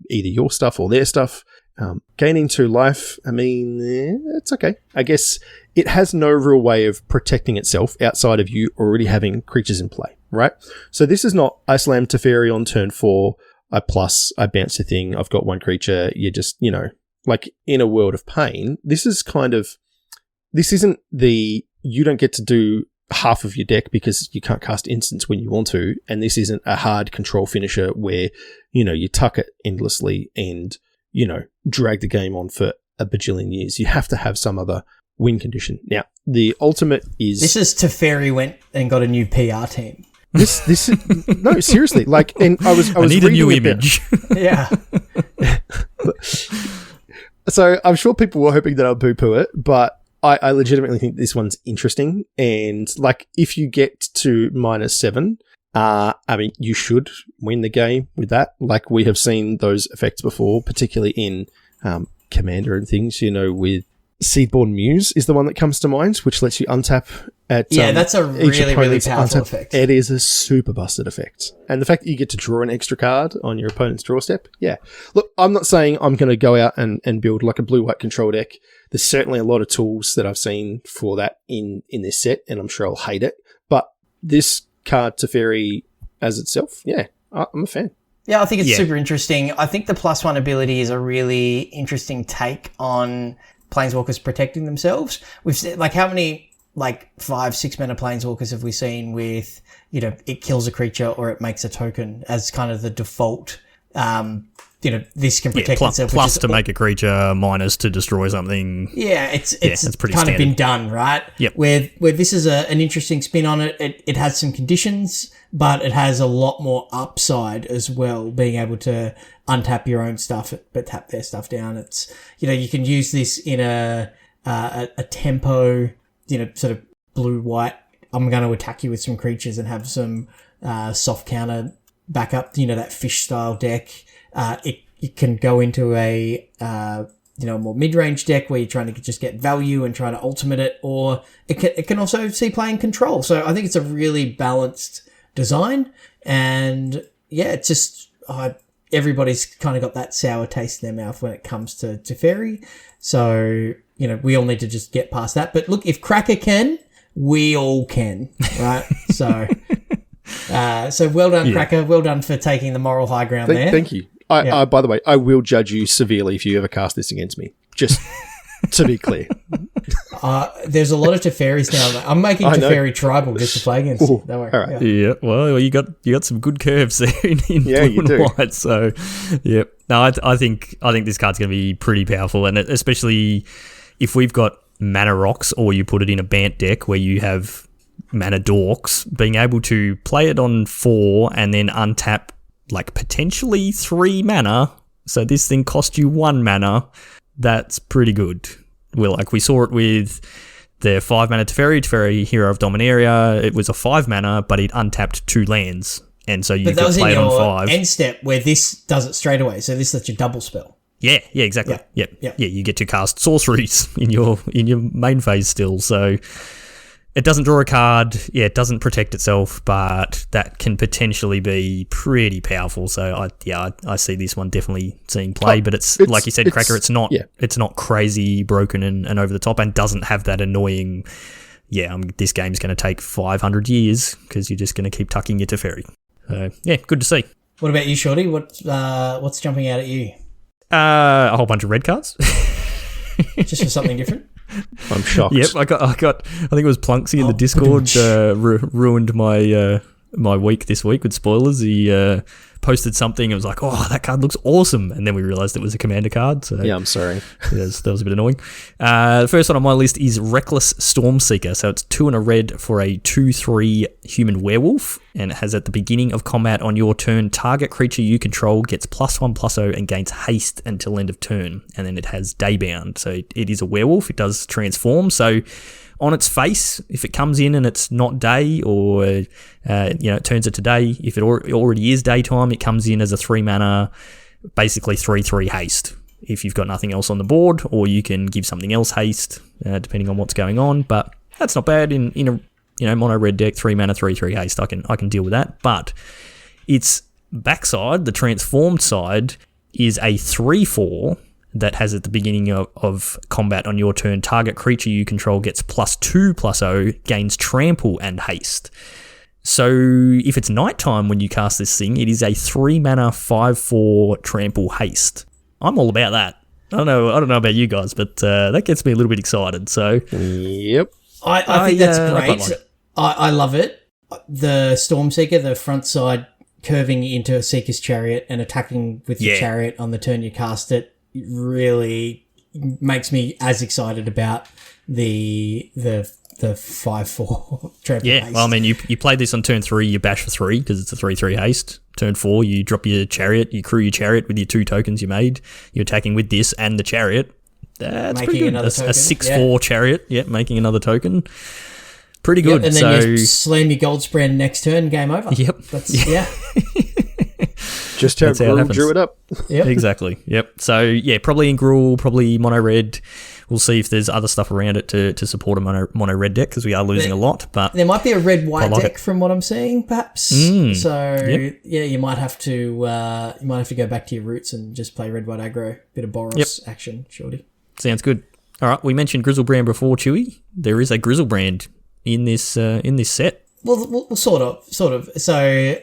either your stuff or their stuff. Gaining 2 life, I mean, it's okay. I guess it has no real way of protecting itself outside of you already having creatures in play, right? So this is not I slam Teferi on turn 4, I bounce a thing, I've got 1 creature, you just, in a world of pain. This isn't you don't get to do half of your deck because you can't cast instants when you want to, and this isn't a hard control finisher where, you tuck it endlessly and, drag the game on for a bajillion years. You have to have some other win condition. Now, the ultimate is... This is Teferi went and got a new PR team. This no, seriously, and I was need a new image. Yeah. So I'm sure people were hoping that I'll poo-poo it, but I legitimately think this one's interesting. And if you get to -7, I mean, you should win the game with that. We have seen those effects before, particularly in Commander and things. With Seedborn Muse is the one that comes to mind, which lets you untap at that's a really powerful effect. It is a super busted effect, and the fact that you get to draw an extra card on your opponent's draw step. Yeah, look, I'm not saying I'm going to go out and build a blue-white control deck. There's certainly a lot of tools that I've seen for that in this set, and I'm sure I'll hate it. But this card Teferi as itself, yeah, I'm a fan. Yeah, I think it's super interesting. I think the +1 ability is a really interesting take on Planeswalkers protecting themselves. We've seen, like, how many, 5-6 mana Planeswalkers have we seen with, it kills a creature or it makes a token as kind of the default, this can protect itself. Plus to make a creature, minus to destroy something. Yeah, it's pretty kind standard. of been done, right? Yep. Where this is an interesting spin on it. It has some conditions, but it has a lot more upside as well, being able to untap your own stuff but tap their stuff down. It's, you can use this in a tempo, sort of blue-white, I'm going to attack you with some creatures and have some soft counter backup, that fish-style deck. It can go into a more mid-range deck where you're trying to just get value and trying to ultimate it, or it can also see playing control. So I think it's a really balanced design, and it's just everybody's kind of got that sour taste in their mouth when it comes to Teferi. So we all need to just get past that. But look, if Cracker can, we all can, right? So well done, Cracker. Well done for taking the moral high ground there. Thank you. I, by the way, I will judge you severely if you ever cast this against me. Just to be clear. There's a lot of Teferis now. I'm making Teferi tribal just to play against you. Don't worry. All right. Yeah. Well, you got some good curves there in blue and white. So, yeah. No, I think this card's going to be pretty powerful, and especially if we've got mana rocks, or you put it in a Bant deck where you have mana dorks, being able to play it on 4 and then untap potentially 3 mana. So this thing cost you 1 mana. That's pretty good. Well, we saw it with the 5 mana Teferi, Hero of Dominaria. It was a 5 mana, but it untapped 2 lands. And so you could play it on 5. But that was in your end step where this does it straight away. So this lets you double spell. Yeah, exactly. Yeah, you get to cast sorceries in your main phase still. So it doesn't draw a card. Yeah, it doesn't protect itself, but that can potentially be pretty powerful. So I see this one definitely seeing play. But it's like you said, Cracker. It's not crazy broken and over the top, and doesn't have that annoying. Yeah, this game's going to take 500 years because you're just going to keep tucking your Teferi. So yeah, good to see. What about you, Shorty? What's jumping out at you? A whole bunch of red cards. Just for something different. I'm shocked. Yep, I got. I think it was Plunksy in the Discord ruined my week this week with spoilers. He posted something. It was like, oh, that card looks awesome, and then we realised it was a commander card. So yeah, I'm sorry. that was a bit annoying. The first one on my list is Reckless Stormseeker. So it's 2 and a red for a 2/3 human werewolf, and it has at the beginning of combat on your turn, target creature you control gets +1/+0 and gains haste until end of turn. And then it has Daybound. So it is a werewolf. It does transform. So on its face, if it comes in and it's not day, or it turns it to day, if it already is daytime, it comes in as a 3 mana, basically 3/3 haste. If you've got nothing else on the board, or you can give something else haste, depending on what's going on. But that's not bad in a mono red deck. 3 mana, 3/3 haste. I can deal with that. But its backside, the transformed side, is a 3/4. That has at the beginning of combat on your turn, target creature you control gets +2/+0, gains trample and haste. So if it's nighttime when you cast this thing, it is a 3 mana 5/4 trample haste. I'm all about that. I don't know about you guys, but that gets me a little bit excited. So yep, I think that's great. I love it. The Stormseeker, the front side curving into a Seeker's Chariot and attacking with the chariot on the turn you cast it. Really makes me as excited about the 5/4 trample haste. Well, I mean, you play this on turn 3, you bash for 3 because it's a 3/3 haste. Turn 4, you drop your chariot, you crew your chariot with your 2 tokens you made. You're attacking with this and the chariot. That's making pretty good. Another token. A 6/4 chariot, making another token. Pretty good. And then you slam your Goldsprand next turn, game over. Yep. Just how Gruul drew it up. Yep. Exactly. Yep. So, probably in Gruul, probably mono red. We'll see if there's other stuff around it to support a mono red deck, because we are losing a lot. But there might be a red-white deck from what I'm seeing, perhaps. So, you might have to go back to your roots and just play red-white aggro. Bit of Boros action, Shorty. Sounds good. All right, we mentioned Grizzlebrand before, Chewy. There is a Grizzlebrand in this set. Well, sort of. So,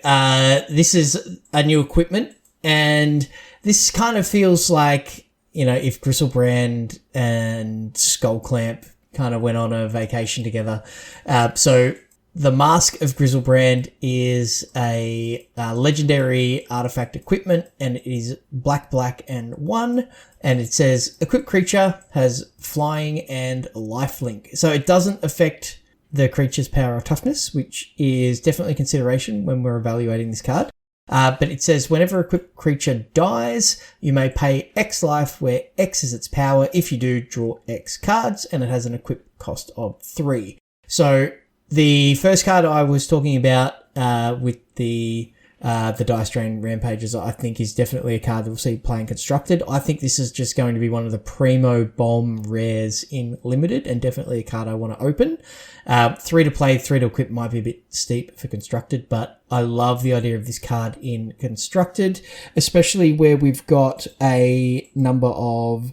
this is a new equipment, and this kind of feels like, if Griselbrand and Skullclamp kind of went on a vacation together. So the Mask of Griselbrand is a legendary artifact equipment, and it is black, and 1. And it says, equipped creature has flying and lifelink. So it doesn't affect the creature's power or toughness, which is definitely a consideration when we're evaluating this card. But it says, whenever a equipped creature dies, you may pay X life, where X is its power. If you do, draw X cards, and it has an equip cost of 3. So the first card I was talking about with the Dice Drain Rampages, I think is definitely a card that we'll see playing Constructed. I think this is just going to be one of the primo bomb rares in Limited, and definitely a card I want to open. 3 to play, 3 to equip might be a bit steep for Constructed, but I love the idea of this card in Constructed, especially where we've got a number of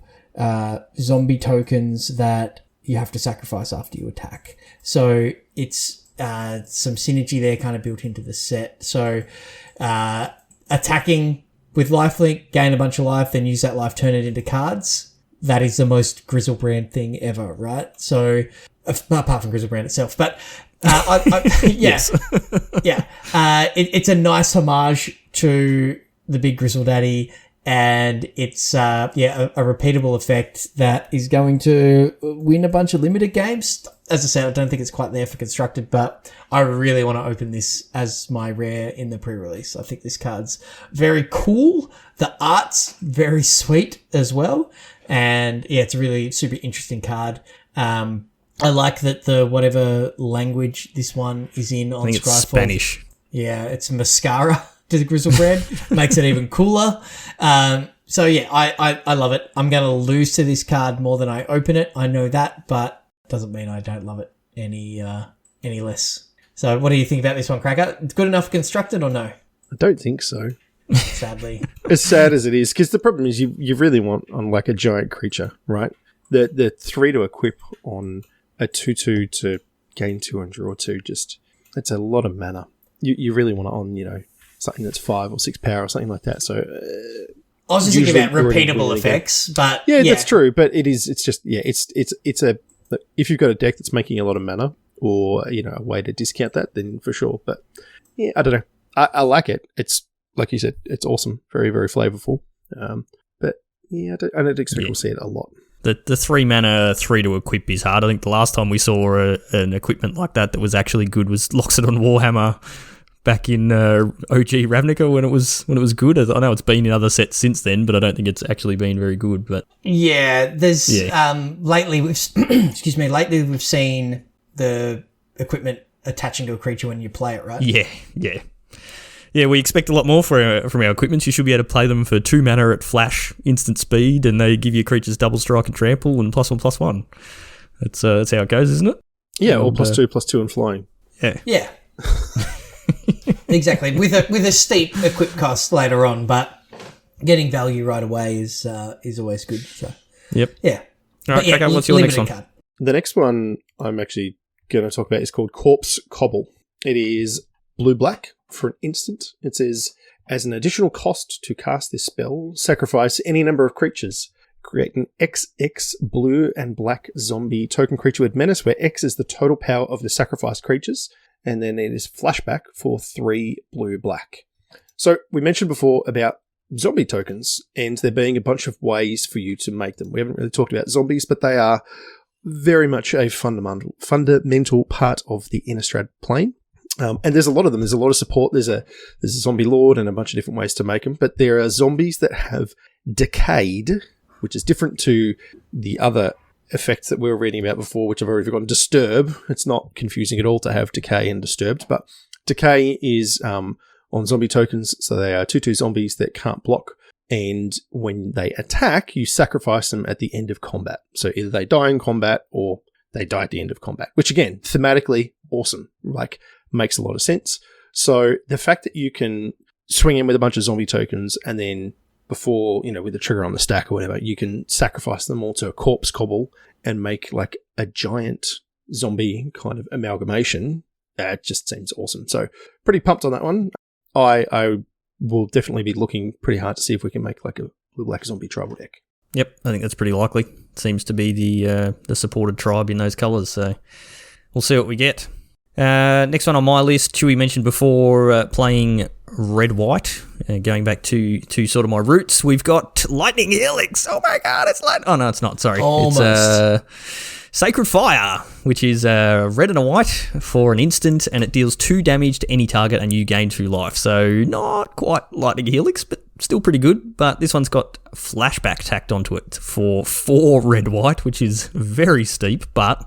zombie tokens that you have to sacrifice after you attack. So it's some synergy there kind of built into the set. So attacking with lifelink, gain a bunch of life, then use that life, turn it into cards. That is the most Griselbrand thing ever, right? So apart from Griselbrand itself, but yes, yeah, it's a nice homage to the big Grizzle Daddy. And it's, a repeatable effect that is going to win a bunch of Limited games. As I said, I don't think it's quite there for Constructed, but I really want to open this as my rare in the pre-release. I think this card's very cool. The art's very sweet as well. And yeah, it's a really super interesting card. I like that the whatever language this one is in on Scryfall. I think it's Spanish. Yeah, it's Mascara to the Griselbrand. Makes it even cooler. So yeah, I love it. I'm going to lose to this card more than I open it. I know that, but doesn't mean I don't love it any less. So what do you think about this one, Cracker? Good enough Constructed or no? I don't think so. Sadly. As sad as it is, because the problem is you really want on like a giant creature, right? The 3 to equip on a 2/2 to gain 2 and draw 2, just it's a lot of mana. You really want it on, something that's 5 or 6 power or something like that. So I was just thinking about repeatable effects, but yeah, that's true. But it's a if you've got a deck that's making a lot of mana, or a way to discount that, then for sure. But yeah, I don't know. I like it. It's like you said, it's awesome, very very flavorful. But yeah, I don't expect we'll see it a lot. The 3 mana 3 to equip is hard. I think the last time we saw an equipment like that was actually good was Loxodon Warhammer back in OG Ravnica when it was good. I know it's been in other sets since then, but I don't think it's actually been very good. But yeah, there's lately we've lately we've seen the equipment attaching to a creature when you play it, right? Yeah, we expect a lot more from our equipments. You should be able to play them for 2 mana at flash, instant speed, and they give you creatures double strike and trample and +1/+1. That's how it goes, isn't it? Yeah, or +2/+2 and flying. Yeah. Exactly. With a steep equip cost later on, but getting value right away is always good. So yep. Yeah. All right, Cracker, what's your next one? Card. The next one I'm actually going to talk about is called Corpse Cobble. It is blue-black for an instant. It says, as an additional cost to cast this spell, sacrifice any number of creatures. Create an XX blue and black zombie token creature with menace, where X is the total power of the sacrificed creatures. And then it is flashback for 3 blue-black. So we mentioned before about zombie tokens, and there being a bunch of ways for you to make them. We haven't really talked about zombies, but they are very much a fundamental part of the Innistrad plane. And there's a lot of them. There's a lot of support. There's a zombie lord and a bunch of different ways to make them. But there are zombies that have decayed, which is different to the other effects that we were reading about before, which I've already forgotten. Disturb. It's not confusing at all to have decay and disturbed, but decay is on zombie tokens. So they are 2/2 zombies that can't block. And when they attack, you sacrifice them at the end of combat. So either they die in combat or they die at the end of combat, which again, thematically awesome. Like, makes a lot of sense. So the fact that you can swing in with a bunch of zombie tokens and then before, with the trigger on the stack or whatever, you can sacrifice them all to a corpse cobble and make like a giant zombie kind of amalgamation it just seems awesome. So pretty pumped on that one. I will definitely be looking pretty hard to see if we can make like a Black Zombie tribal deck. Yep, I think that's pretty likely. Seems to be the supported tribe in those colours, so we'll see what we get. Next one on my list, Chewy mentioned before, playing red-white. Going back to sort of my roots, we've got Lightning Helix. Oh my god, it's Oh no, it's not, sorry. Almost. It's Sacred Fire, which is red and a white for an instant, and it deals 2 damage to any target and you gain 2 life. So not quite Lightning Helix, but still pretty good. But this one's got Flashback tacked onto it for 4 red-white, which is very steep, but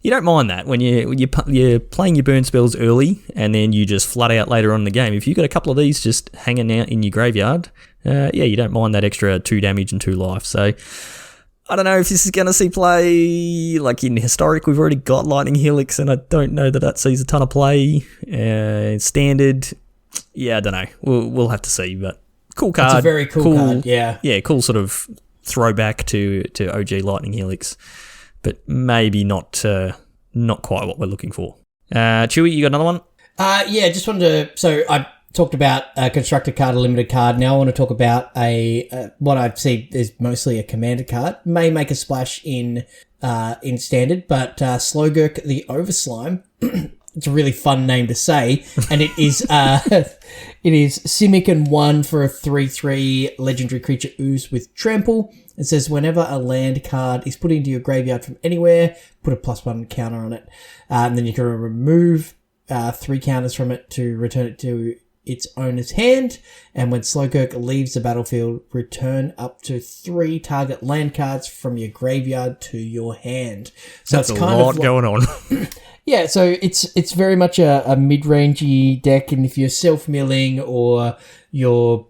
you don't mind that when you're playing your burn spells early and then you just flood out later on in the game. If you've got a couple of these just hanging out in your graveyard, you don't mind that extra 2 damage and 2 life. So I don't know if this is going to see play. Like in Historic, we've already got Lightning Helix, and I don't know that sees a ton of play. Standard, I don't know. We'll have to see, but cool card. It's a very cool card, yeah. Yeah, cool sort of throwback to OG Lightning Helix, but maybe not quite what we're looking for. Chewy, you got another one? Just wanted to... So I talked about a constructed card, a limited card. Now I want to talk about what I see is mostly a commander card. May make a splash in Standard, but Slogurk the Overslime. It's a really fun name to say, and it is Simic and 1 for a 3/3 legendary creature ooze with trample. It says whenever a land card is put into your graveyard from anywhere, put a +1 counter on it, and then you can remove 3 counters from it to return it to its owner's hand. And when Slogurk leaves the battlefield, return up to 3 target land cards from your graveyard to your hand. So that's it's a lot going on. Yeah, so it's very much a mid-rangey deck, and if you're self-milling or you're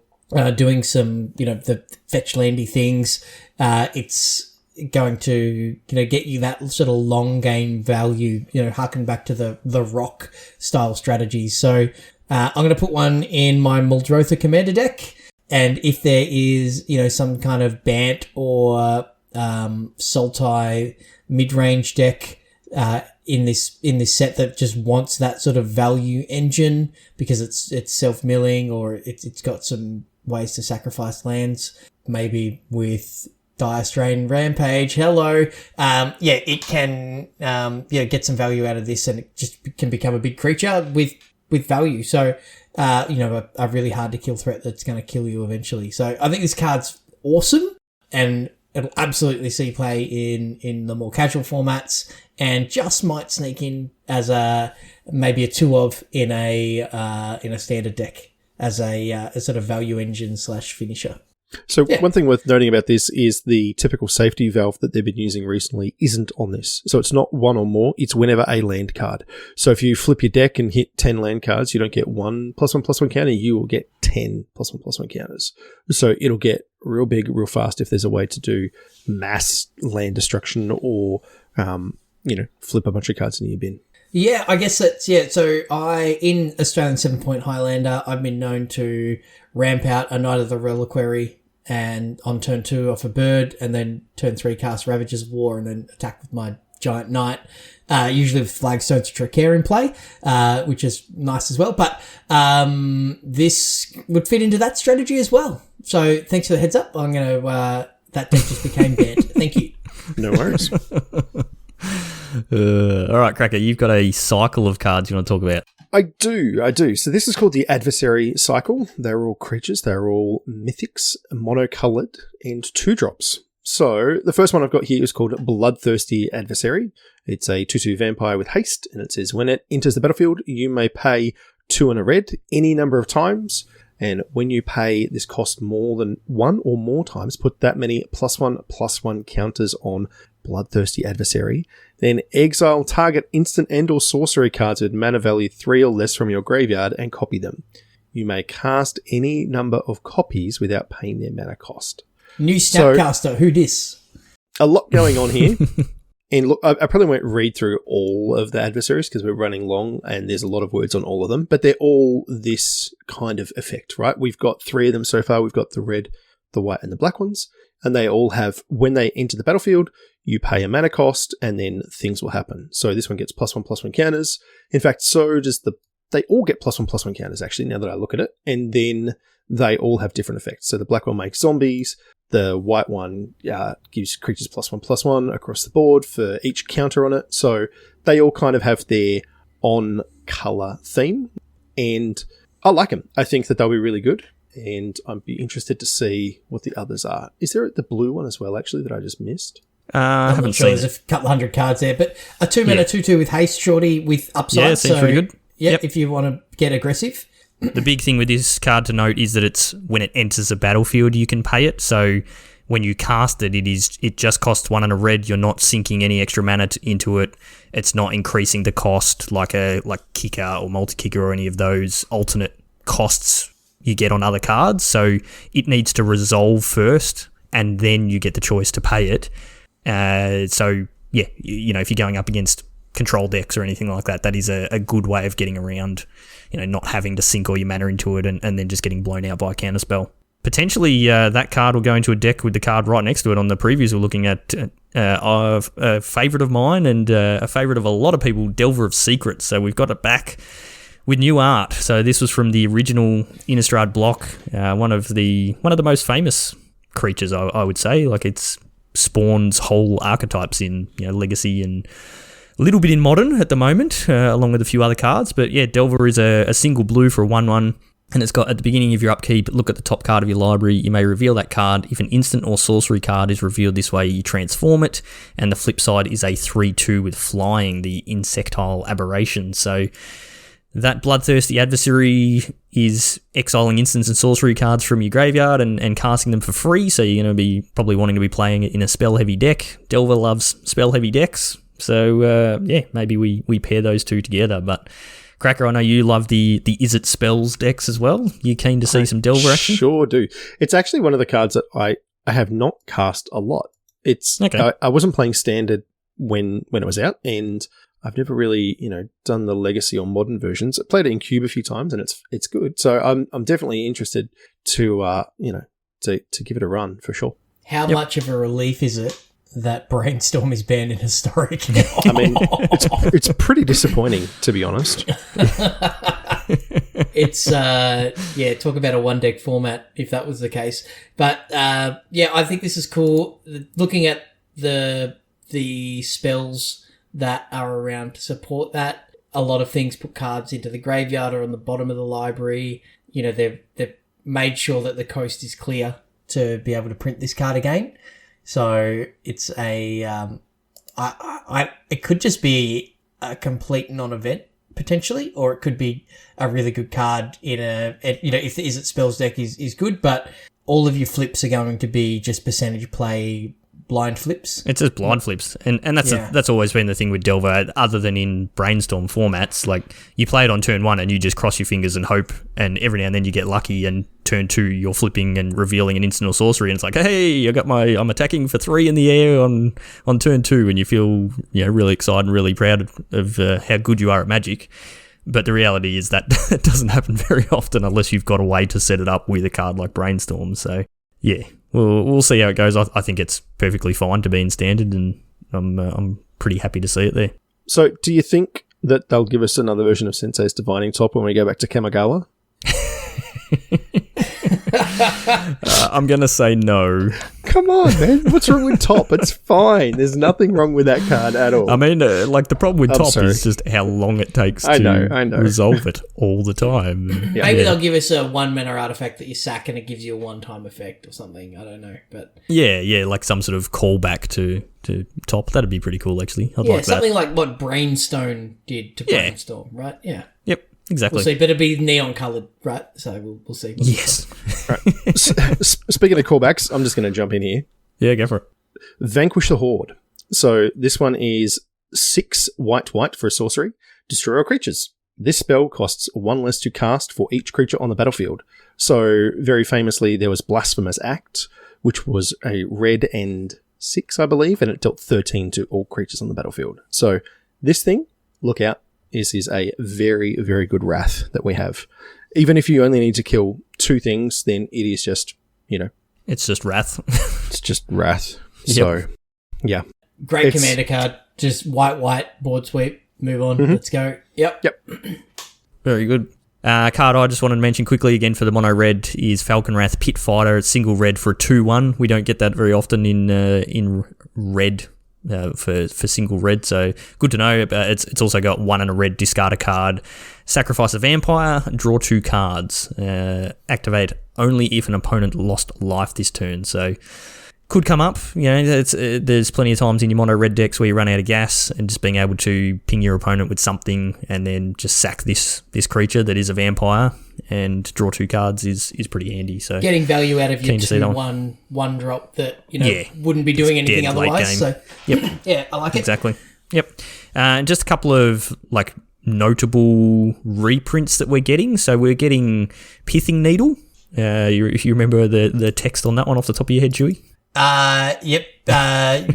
doing some, the fetch landy things, it's going to, get you that sort of long game value, harken back to the rock style strategies. So I'm going to put one in my Muldrotha Commander deck, and if there is, some kind of Bant or Sultai mid-range deck in this set that just wants that sort of value engine because it's self-milling or it's got some ways to sacrifice lands, maybe with Dire Strain Rampage, it can get some value out of this, and it just can become a big creature with value. So a really hard to kill threat that's going to kill you eventually. So I think this card's awesome, and it'll absolutely see play in the more casual formats, and just might sneak in as maybe a 2-of in a standard deck as a sort of value engine / finisher. So one thing worth noting about this is the typical safety valve that they've been using recently isn't on this. So it's not 1 or more, it's whenever a land card. So if you flip your deck and hit 10 land cards, you don't get 1 +1/+1 counter, you will get 10 +1/+1 counters. So it'll get real big, real fast if there's a way to do mass land destruction or, flip a bunch of cards into your bin. Yeah, I guess that's, so in Australian 7-point Highlander, I've been known to ramp out a Knight of the Reliquary and on turn 2 off a bird, and then turn 3 cast Ravages of War and then attack with my Giant Knight, usually with Flagstone to Tricare in play, which is nice as well. But this would fit into that strategy as well. So thanks for the heads up. I'm going to, that deck just became banned. Thank you. No worries. All right, Cracker, you've got a cycle of cards you want to talk about. I do. So this is called the Adversary Cycle. They're all creatures. They're all mythics, monocolored, and 2-drops. So the first one I've got here is called Bloodthirsty Adversary. It's a 2/2 vampire with haste, and it says when it enters the battlefield, you may pay 2 and a red any number of times. And when you pay this cost more than 1 or more times, put that many +1/+1 counters on Bloodthirsty Adversary. Then exile target instant and or sorcery cards with mana value 3 or less from your graveyard and copy them. You may cast any number of copies without paying their mana cost. New Snapcaster, who dis? A lot going on here. And look, I probably won't read through all of the adversaries because we're running long and there's a lot of words on all of them, but they're all this kind of effect, right? We've got 3 of them so far. We've got the red, the white, and the black ones. And they all have, when they enter the battlefield, you pay a mana cost, and then things will happen. So this one gets +1/+1 counters. In fact, so does they all get +1/+1 counters, actually, now that I look at it. And then they all have different effects. So the black one makes zombies. The white one gives creatures +1/+1 across the board for each counter on it. So they all kind of have their on-colour theme. And I like them. I think that they'll be really good. And I'd be interested to see what the others are. Is there the blue one as well, actually, that I just missed? I haven't seen There's a couple hundred cards there. But a 2-mana 2/2 with haste, shorty, with upside. Yeah, seems pretty good. Yep, if you want to get aggressive. The big thing with this card to note is that it's when it enters a battlefield, you can pay it. So when you cast it, it just costs 1 and a red. You're not sinking any extra mana into it. It's not increasing the cost like kicker or multi-kicker or any of those alternate costs you get on other cards. So it needs to resolve first, and then you get the choice to pay it. So yeah, if you're going up against control decks or anything like that, that is a good way of getting around, not having to sink all your mana into it and then just getting blown out by a counterspell. Potentially, that card will go into a deck with the card right next to it. On the previews, we're looking at a favourite of mine and a favourite of a lot of people, Delver of Secrets. So we've got it back with new art. So this was from the original Innistrad block, one of the most famous creatures, I would say. Like, it's spawns whole archetypes in Legacy and a little bit in Modern at the moment, along with a few other cards. But yeah, Delver is a single blue for a 1/1. And it's got, at the beginning of your upkeep, look at the top card of your library. You may reveal that card. If an instant or sorcery card is revealed this way, you transform it. And the flip side is a 3/2 with flying, the Insectile Aberration. So that Bloodthirsty Adversary is exiling instants and sorcery cards from your graveyard and casting them for free. So you're going to be probably wanting to be playing it in a spell-heavy deck. Delver loves spell-heavy decks. So yeah, maybe we pair those two together. But Cracker, I know you love the Is It Spells decks as well. You keen to see some Delver action? Sure do. It's actually one of the cards that I have not cast a lot. It's okay. I wasn't playing Standard when it was out, and I've never really done the Legacy or Modern versions. I played it in Cube a few times, and it's good. So I'm definitely interested to to give it a run for sure. How much of a relief is it that Brainstorm is banned in Historic? I mean, it's pretty disappointing, to be honest. It's talk about a one deck format if that was the case. But I think this is cool. Looking at the spells that are around to support that, a lot of things put cards into the graveyard or on the bottom of the library. They've made sure that the coast is clear to be able to print this card again. So it's it could just be a complete non-event potentially, or it could be a really good card if the Is It Spells deck is good, but all of your flips are going to be just percentage play blind flips. It's just blind flips, and that's always been the thing with Delver. Other than in Brainstorm formats, like you play it on turn 1 and you just cross your fingers and hope, and every now and then you get lucky, and turn 2 you're flipping and revealing an instant or sorcery, and it's like, hey, I'm attacking for 3 in the air on turn 2, and you feel really excited and really proud of how good you are at Magic. But the reality is that it doesn't happen very often unless you've got a way to set it up with a card like Brainstorm. So yeah. We'll see how it goes. I think it's perfectly fine to be in Standard, and I'm pretty happy to see it there. So, do you think that they'll give us another version of Sensei's Divining Top when we go back to Kamigawa? I'm going to say no. Come on, man. What's wrong with Top? It's fine. There's nothing wrong with that card at all. I mean, the problem with Top is just how long it takes to resolve it all the time. Yeah. Maybe they'll give us a 1-mana artifact that you sack and it gives you a one-time effect or something. I don't know. But yeah, like some sort of callback to Top. That'd be pretty cool, actually. I'd like something that. like what Brainstone did to Brainstorm, right? Yeah. Yep. Exactly. We'll see, but it'll be neon coloured, right? So we'll see. Yes. Right. Speaking of callbacks, I'm just going to jump in here. Yeah, go for it. Vanquish the Horde. So this one is 6 white for a sorcery. Destroy all creatures. This spell costs 1 less to cast for each creature on the battlefield. So very famously, there was Blasphemous Act, which was a red and 6, I believe, and it dealt 13 to all creatures on the battlefield. So this thing, look out. This is a very, very good Wrath that we have. Even if you only need to kill 2 things, then it is just, It's just Wrath. It's just Wrath. Yep. So, yeah. Great It's- commander card. Just white, board sweep, move on, let's go. Yep. Very good. Card I just wanted to mention quickly again for the mono red is Falcon Wrath Pit Fighter. It's single red for a 2/1. We don't get that very often in red for single red, so good to know. It's also got 1 and a red, discard a card, sacrifice a vampire, draw 2 cards, activate only if an opponent lost life this turn. So could come up, there's plenty of times in your mono red decks where you run out of gas, and just being able to ping your opponent with something and then just sack this creature that is a vampire and draw 2 cards is pretty handy. So Getting value out of your Keen to see that 2/1 drop that, Yeah. wouldn't be doing anything dead late otherwise. game. So, Yep. yeah, I like it. Exactly. Yep. And just a couple of notable reprints that we're getting. So we're getting Pithing Needle. You remember the text on that one off the top of your head, Chewy? Yep.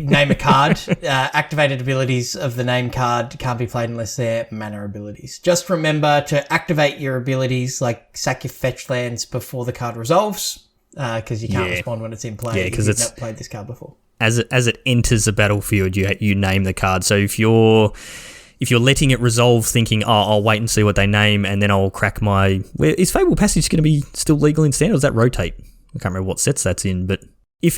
Name a card. Activated abilities of the name card can't be played unless they're mana abilities. Just remember to activate your abilities, like sack your fetch lands before the card resolves, because you can't respond when it's in play. Yeah, 'cause you've it's- not played this card before. As it enters the battlefield, you name the card. So if you're letting it resolve, thinking, I'll wait and see what they name, and then I'll crack my... Is Fable Passage going to be still legal in Standard, or does that rotate? I can't remember what sets that's in, but if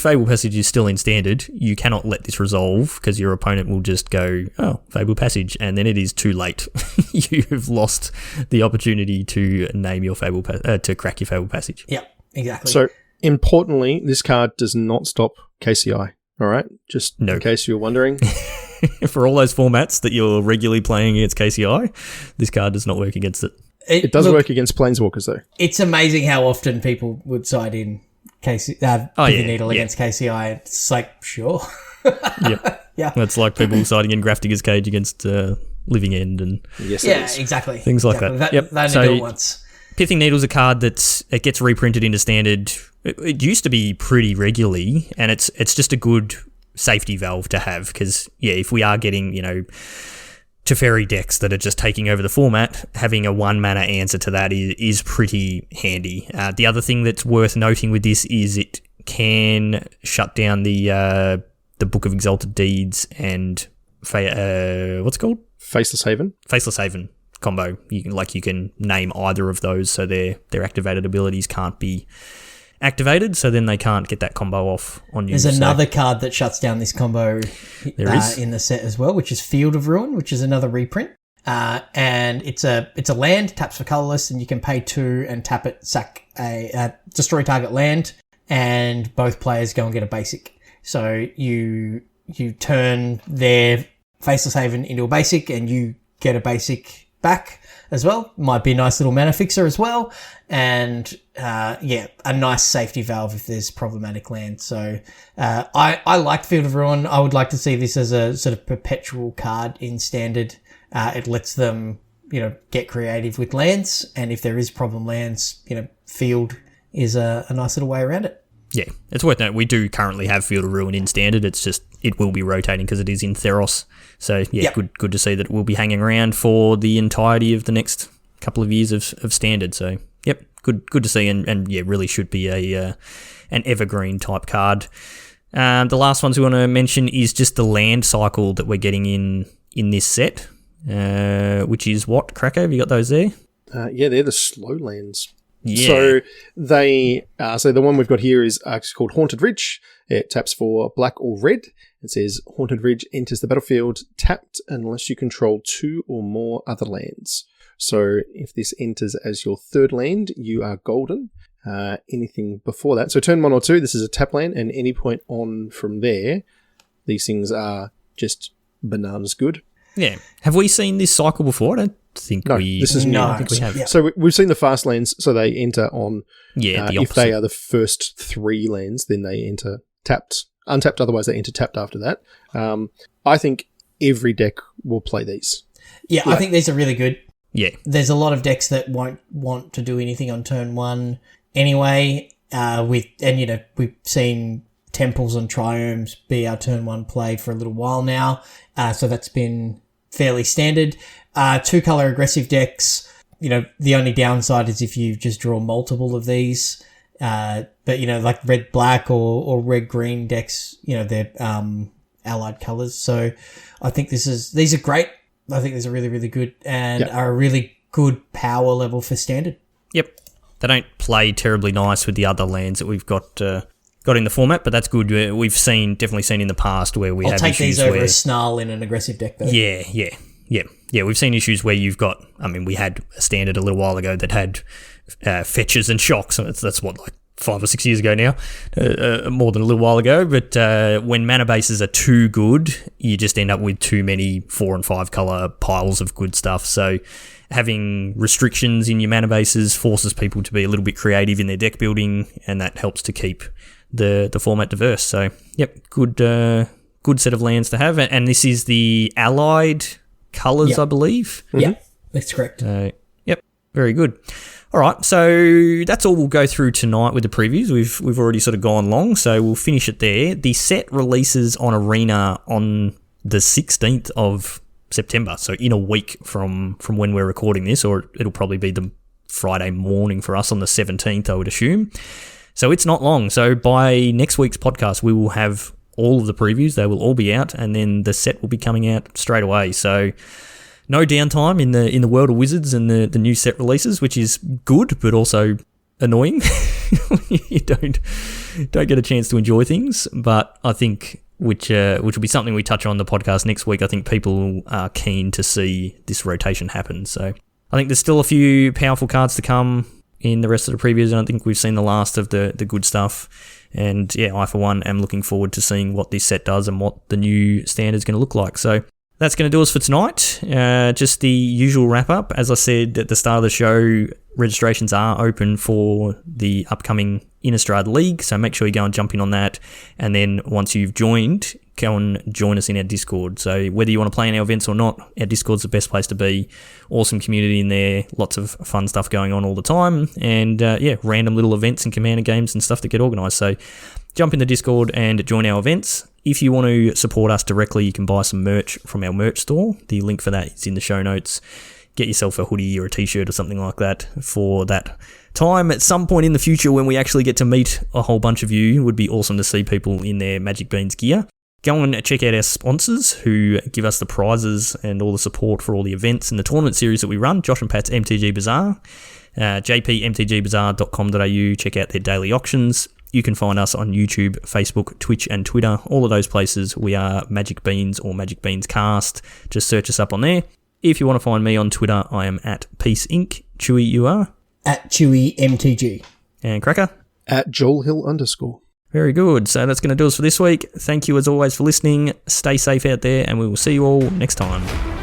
Fable Passage is still in Standard, you cannot let this resolve, because your opponent will just go, Fable Passage, and then it is too late. You've lost the opportunity to name your to crack your Fable Passage. Yeah, exactly. So, importantly, this card does not stop KCI. All right? Just in case you were wondering. For all those formats that you're regularly playing against KCI, this card does not work against it. It does work against Planeswalkers, though. It's amazing how often people would side in Needle against KCI. It's like, sure. Yeah. Yeah. It's like people siding in Grafdigger's Cage against Living End and Yes, Yeah, it is. exactly. things like that. Yep. They only So- do it once. Pithing Needle's a card it gets reprinted into Standard. It used to be pretty regularly, and it's just a good safety valve to have, because, if we are getting, Teferi decks that are just taking over the format, having a 1 mana answer to that is pretty handy. The other thing that's worth noting with this is it can shut down the Book of Exalted Deeds and what's it called? Faceless Haven. Faceless Haven combo. You can name either of those, so their activated abilities can't be activated, so then they can't get that combo off on you. There's another card that shuts down this combo There is. in the set as well, which is Field of Ruin, which is another reprint. And it's a land, taps for colorless, and you can pay 2 and tap it, sack destroy target land, and both players go and get a basic. So you turn their Faceless Haven into a basic, and you get a basic back as well. Might be a nice little mana fixer as well. And a nice safety valve if there's problematic land. So I like Field of Ruin. I would like to see this as a sort of perpetual card in Standard. It lets them, get creative with lands. And if there is problem lands, Field is a nice little way around it. Yeah, it's worth noting. We do currently have Field of Ruin in Standard. It's just it will be rotating because it is in Theros. So good to see that it will be hanging around for the entirety of the next couple of years of Standard. So good to see, and really should be an evergreen type card. The last ones we want to mention is just the land cycle that we're getting in this set, which is what, Krakow? Have you got those there? They're the slow lands. Yeah. So the one we've got here is called Haunted Ridge. It taps for black or red. It says Haunted Ridge enters the battlefield tapped unless you control 2 or more other lands. So if this enters as your 3rd land, you are golden. Anything before that, so turn 1 or 2, this is a tap land, and any point on from there, these things are just bananas good. Yeah. Have we seen this cycle before? I don't think this is new. No, I think we have. Yeah. So we've seen the fast lands, so they enter on. The if opposite. they are the first 3 lands, then they enter tapped, untapped. Otherwise, they enter tapped after that. I think every deck will play these. Yeah, I think these are really good. Yeah. There's a lot of decks that won't want to do anything on turn 1 anyway. We've seen Temples and Triomes be our turn 1 play for a little while now. So that's been fairly standard. 2-color aggressive decks, the only downside is if you just draw multiple of these. But like red-black or red-green decks, they're allied colours. So I think these are great. I think these are really, really good and are a really good power level for standard. Yep. They don't play terribly nice with the other lands that we've got in the format, but that's good. We've definitely seen in the past where we have issues. I'll take these over a Snarl in an aggressive deck, though. Yeah. We've seen issues where you've got. I mean, we had a standard a little while ago that had fetches and shocks, and that's what, like 5 or 6 years ago now, more than a little while ago. But when mana bases are too good, you just end up with too many 4 and 5 color piles of good stuff. So having restrictions in your mana bases forces people to be a little bit creative in their deck building, and that helps to keep the format diverse. So, yep, good set of lands to have. And this is the allied colours, I believe. Yeah, that's correct. Yep, very good. All right, so that's all we'll go through tonight with the previews. We've already sort of gone long, so we'll finish it there. The set releases on Arena on the 16th of September, so in a week from when we're recording this, or it'll probably be the Friday morning for us on the 17th, I would assume. So it's not long. So by next week's podcast, we will have all of the previews. They will all be out, and then the set will be coming out straight away. So no downtime in the world of Wizards and the new set releases, which is good, but also annoying. You don't get a chance to enjoy things. But I think which will be something we touch on the podcast next week. I think people are keen to see this rotation happen. So I think there's still a few powerful cards to come in the rest of the previews, and I think we've seen the last of the good stuff. And yeah, I for one am looking forward to seeing what this set does and what the new standard's going to look like. So that's going to do us for tonight. Just the usual wrap up. As I said at the start of the show, registrations are open for the upcoming Innistrad League, so make sure you go and jump in on that. And then once you've joined, go and join us in our Discord. So whether you want to play in our events or not, our Discord's the best place to be. Awesome community in there, lots of fun stuff going on all the time, and random little events and Commander games and stuff that get organised. So jump in the Discord and join our events. If you want to support us directly, you can buy some merch from our merch store. The link for that is in the show notes. Get yourself a hoodie or a t-shirt or something like that for that time at some point in the future when we actually get to meet a whole bunch of you. It would be awesome to see people in their Magic Beans gear. Go and check out our sponsors who give us the prizes and all the support for all the events and the tournament series that we run. Josh and Pat's MTG Bazaar, jpmtgbazaar.com.au. Check out their daily auctions. You can find us on YouTube, Facebook, Twitch, and Twitter. All of those places, we are Magic Beans or Magic Beans Cast. Just search us up on there. If you want to find me on Twitter, I am at Peace Inc. Chewy, you are? At Chewy MTG. And Cracker? At JoelHill_. Very good. So that's going to do us for this week. Thank you as always for listening. Stay safe out there, and we will see you all next time.